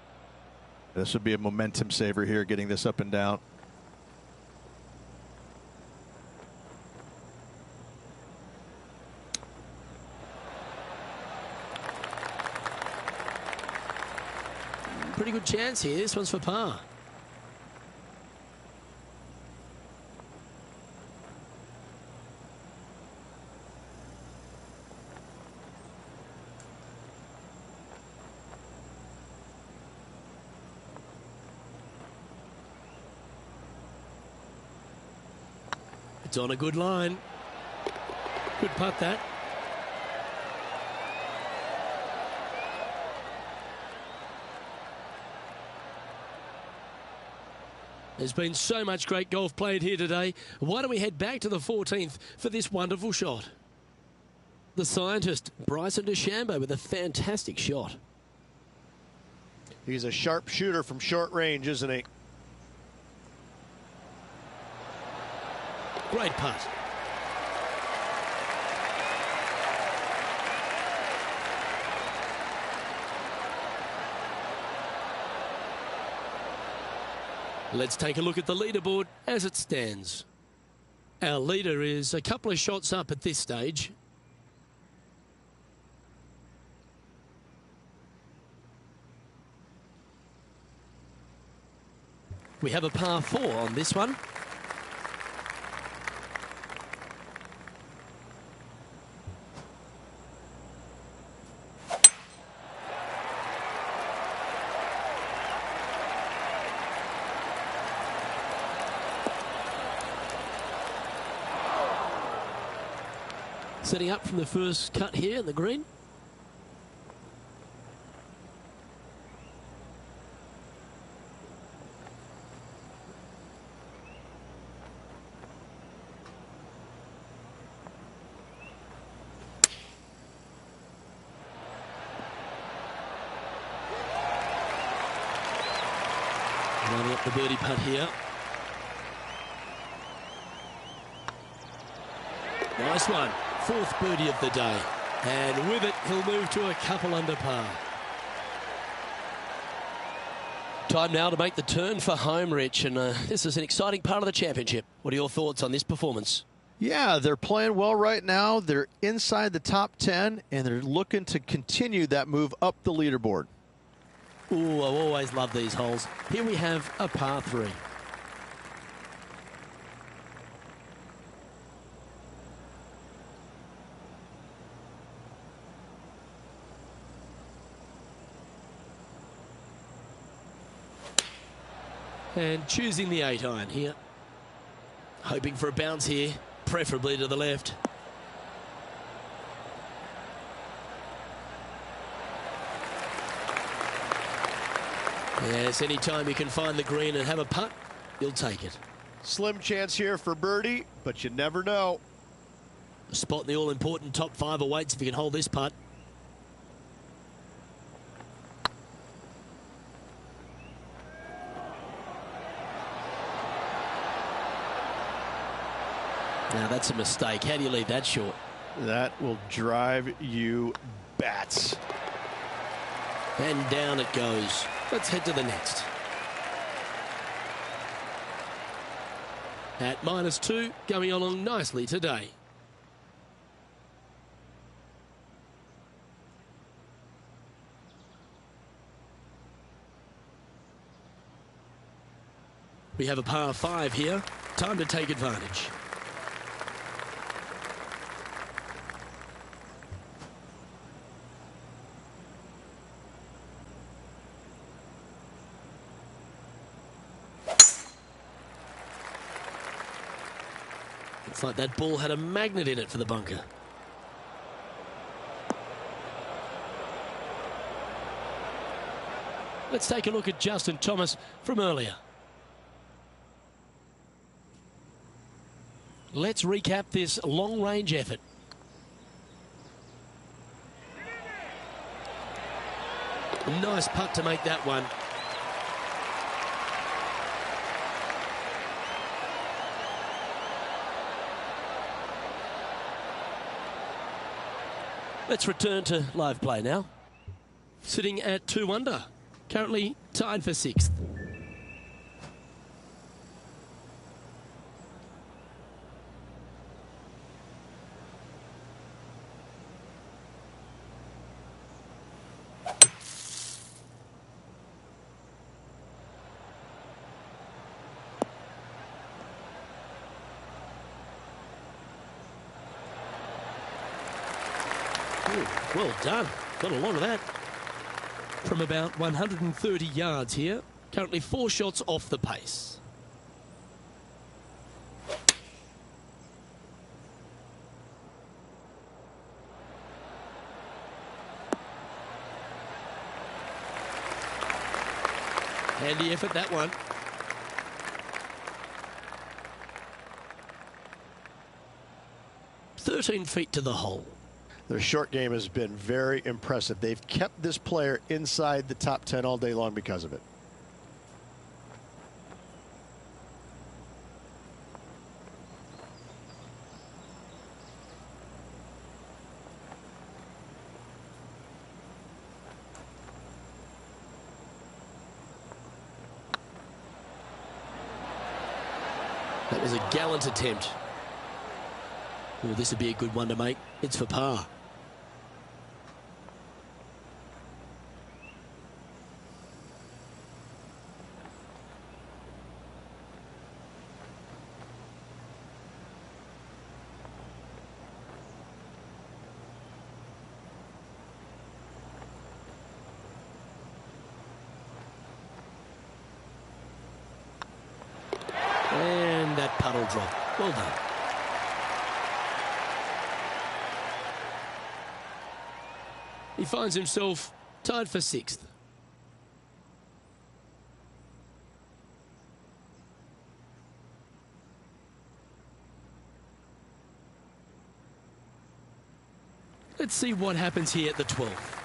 This would be a momentum saver here, getting this up and down. Pretty good chance here. This one's for par. It's on a good line. Good putt, that. There's been so much great golf played here today. Why don't we head back to the 14th for this wonderful shot? The scientist, Bryson DeChambeau, with a fantastic shot. He's a sharp shooter from short range, isn't he? Great putt. Let's take a look at the leaderboard as it stands. Our leader is a couple of shots up at this stage. We have a par 4 on this one. Setting up from the first cut here in the green. Lining up the birdie putt here. Nice one. 4th birdie of the day. And with it, he'll move to a couple under par. Time now to make the turn for home, Rich. And this is an exciting part of the championship. What are your thoughts on this performance? Yeah, they're playing well right now. They're inside the top 10, and they're looking to continue that move up the leaderboard. Ooh, I always love these holes. Here we have a par 3. And choosing the 8-iron here. Hoping for a bounce here, preferably to the left. Yes, anytime you can find the green and have a putt, you'll take it. Slim chance here for birdie, but you never know. A spot in the all-important top 5 awaits if you can hold this putt. Now that's a mistake. How do you leave that short? That will drive you bats. And down it goes. Let's head to the next. At -2, going along nicely today. We have a par 5 here. Time to take advantage. It's like that ball had a magnet in it for the bunker. Let's take a look at Justin Thomas from earlier. Let's recap this long-range effort. Nice putt to make that one. Let's return to live play now. Sitting at 2 under, currently tied for 6th. Ooh, well done. Got a lot of that. From about 130 yards here. Currently 4 shots off the pace. Handy effort, that one. "13 feet to the hole." Their short game has been very impressive. They've kept this player inside the top 10 all day long because of it. That was a gallant attempt. Oh, this would be a good one to make. It's for par. And that puddle drop. Well done. He finds himself tied for 6th. Let's see what happens here at the 12th.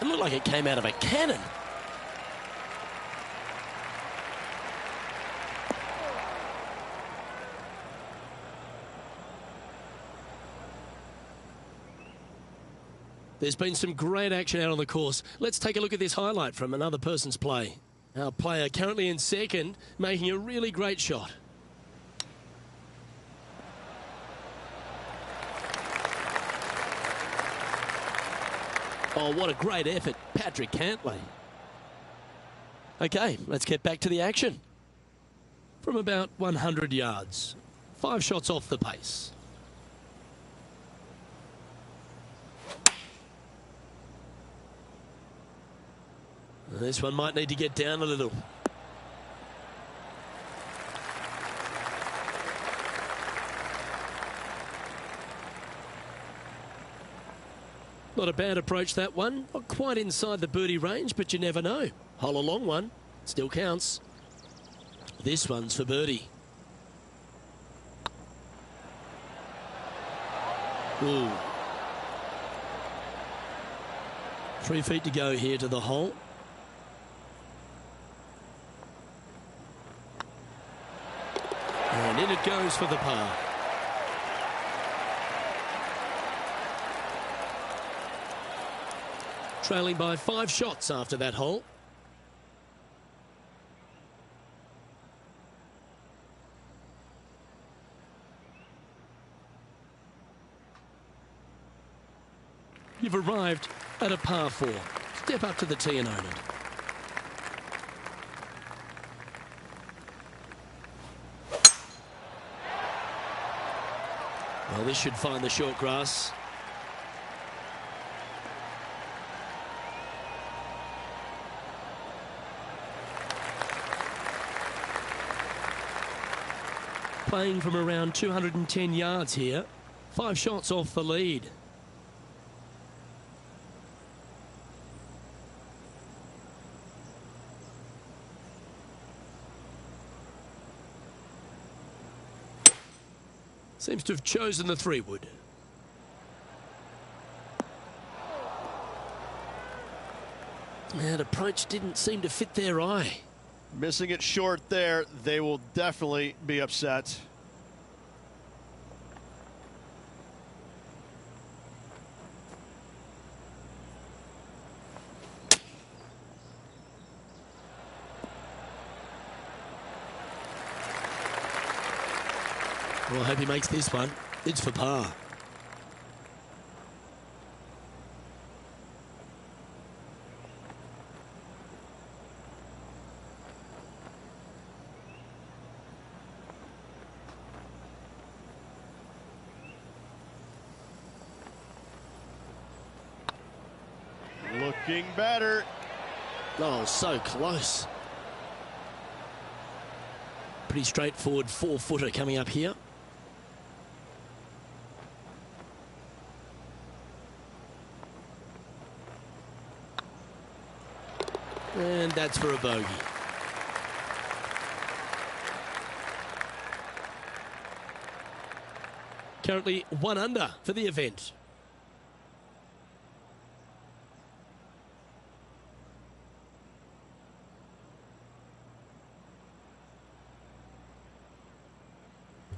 It looked like it came out of a cannon. There's been some great action out on the course. Let's take a look at this highlight from another person's play. Our player currently in 2nd, making a really great shot. Oh, what a great effort, Patrick Cantley. Okay, let's get back to the action. from about 100 yards. 5 shots off the pace. This one might need to get down a little. Not a bad approach, that one. Not quite inside the birdie range, but you never know. Hole a long one. Still counts. This one's for birdie. Ooh. 3 feet to go here to the hole. And in it goes for the par. Trailing by 5 shots after that hole. You've arrived at a par 4. Step up to the tee and own it. Well, this should find the short grass. Playing from around 210 yards here. 5 shots off the lead. Seems to have chosen the 3-wood. That approach didn't seem to fit their eye. Missing it short there, they will definitely be upset. Well, I hope he makes this one. It's for par. Looking better. Oh, so close. Pretty straightforward 4-footer coming up here. And that's for a bogey. Currently 1 under for the event.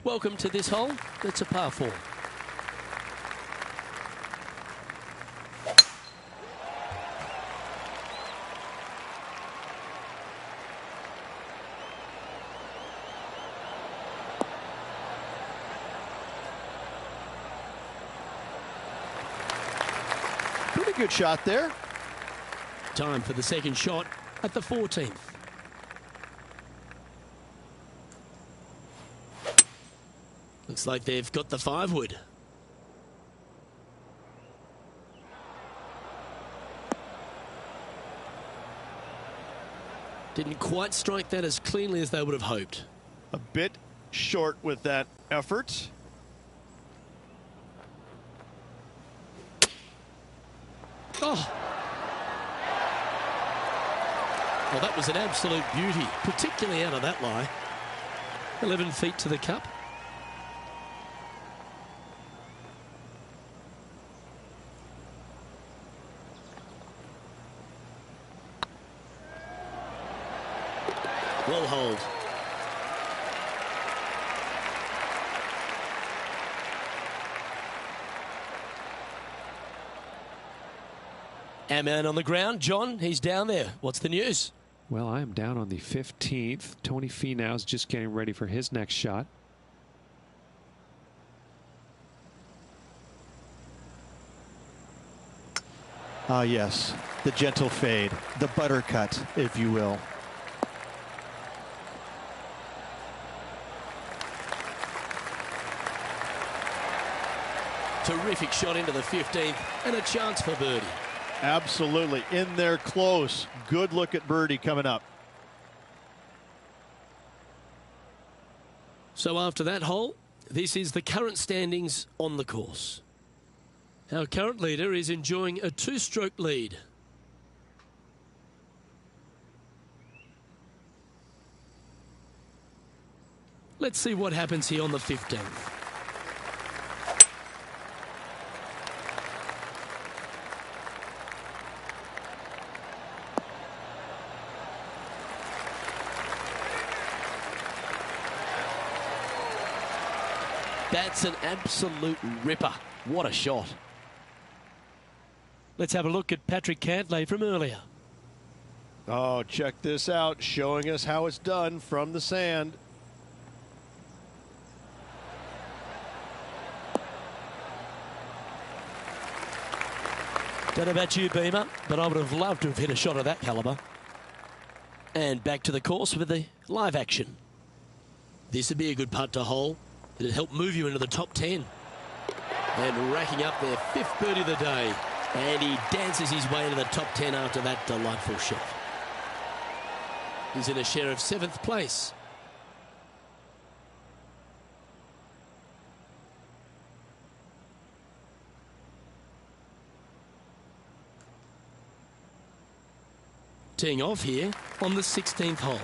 Welcome to this hole. It's a par 4. Pretty good shot there. Time for the second shot at the 14th. Looks like they've got the 5-wood. Didn't quite strike that as cleanly as they would have hoped. A bit short with that effort. Oh. Well, that was an absolute beauty, particularly out of that lie. 11 feet to the cup. Well hold. Our man on the ground, John, he's down there. What's the news? Well, I am down on the 15th. Tony Finau is just getting ready for his next shot. Ah, yes, the gentle fade, the buttercut, if you will. Terrific shot into the 15th and a chance for birdie. Absolutely. In there close. Good look at birdie coming up. So after that hole, this is the current standings on the course. Our current leader is enjoying a 2-stroke lead. Let's see what happens here on the 15th. That's an absolute ripper. What a shot. Let's have a look at Patrick Cantlay from earlier. Oh, check this out, showing us how it's done from the sand. Don't know about you, Beamer, but I would have loved to have hit a shot of that calibre. And back to the course with the live action. This would be a good putt to hole. It'd help move you into the top 10. And racking up their 5th birdie of the day. And he dances his way into the top 10 after that delightful shot. He's in a share of 7th place. Teeing off here on the 16th hole.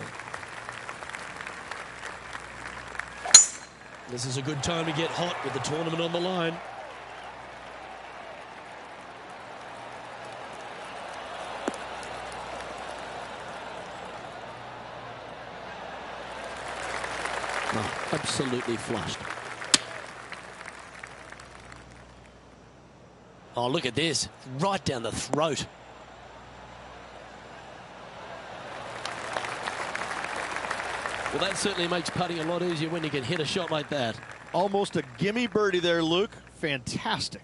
This is a good time to get hot with the tournament on the line. Oh, absolutely flushed. Oh, look at this. Right down the throat. Well, that certainly makes putting a lot easier when you can hit a shot like that. Almost a gimme birdie there, Luke. Fantastic.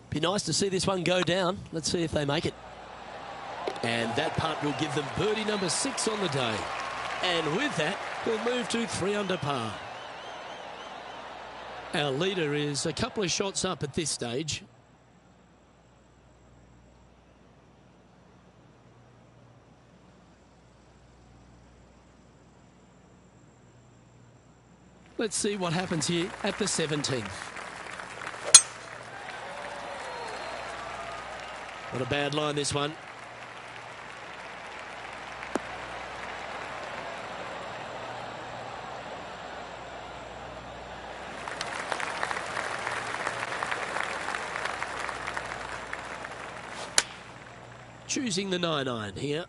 Be nice to see this one go down. Let's see if they make it. And that putt will give them birdie number 6 on the day. And with that, we'll move to 3 under par. Our leader is a couple of shots up at this stage. Let's see what happens here at the 17th. Not a bad line, this one. Choosing the 9-iron here.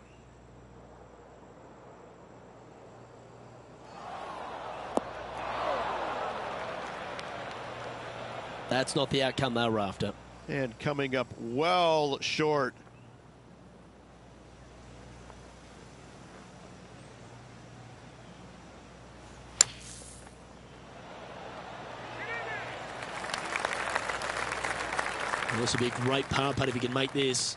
That's not the outcome they were after. And coming up well short. And this would be a great par putt if he can make this.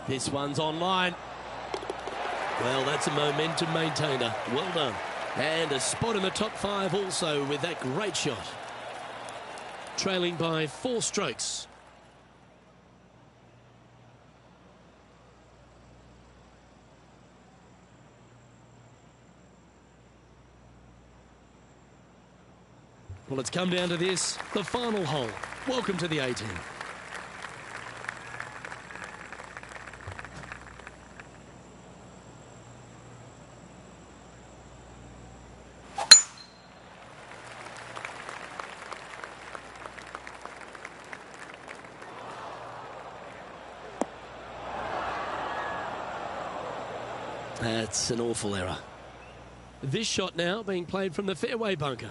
This one's online. Well, that's a momentum maintainer. Well done. And a spot in the top 5 also with that great shot. Trailing by 4 strokes. Well, it's come down to this, the final hole. Welcome to the 18th. That's an awful error. This shot now being played from the fairway bunker.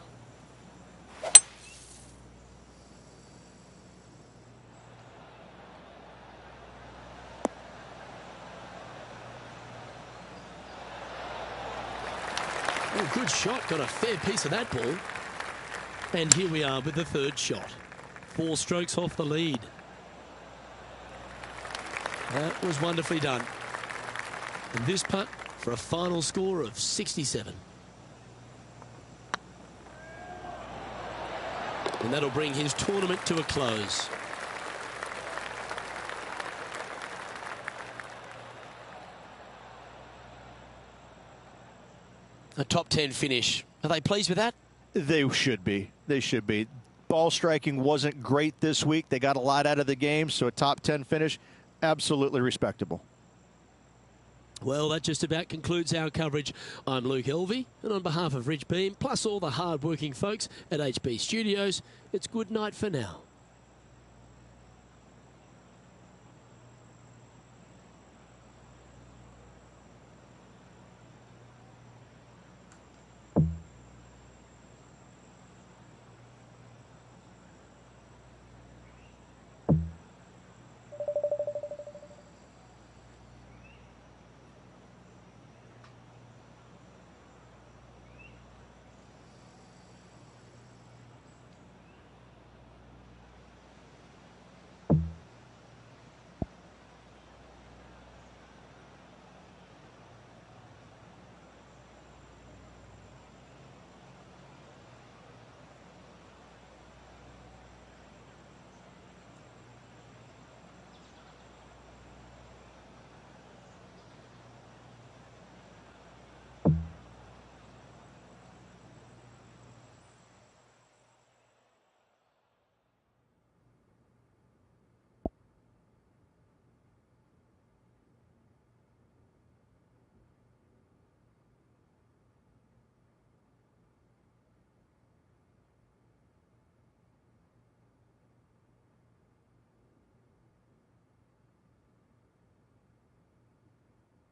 Oh, good shot. Got a fair piece of that ball. And here we are with the 3rd shot. 4 strokes off the lead. That was wonderfully done. And this putt for a final score of 67. And that'll bring his tournament to a close. A top 10 finish. Are they pleased with that? They should be. They should be. Ball striking wasn't great this week. They got a lot out of the game, so a top 10 finish, absolutely respectable. Well, that just about concludes our coverage. I'm Luke Elvey, and on behalf of Rich Beam, plus all the hard-working folks at HB Studios, it's good night for now.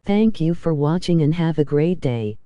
Thank you for watching and have a great day.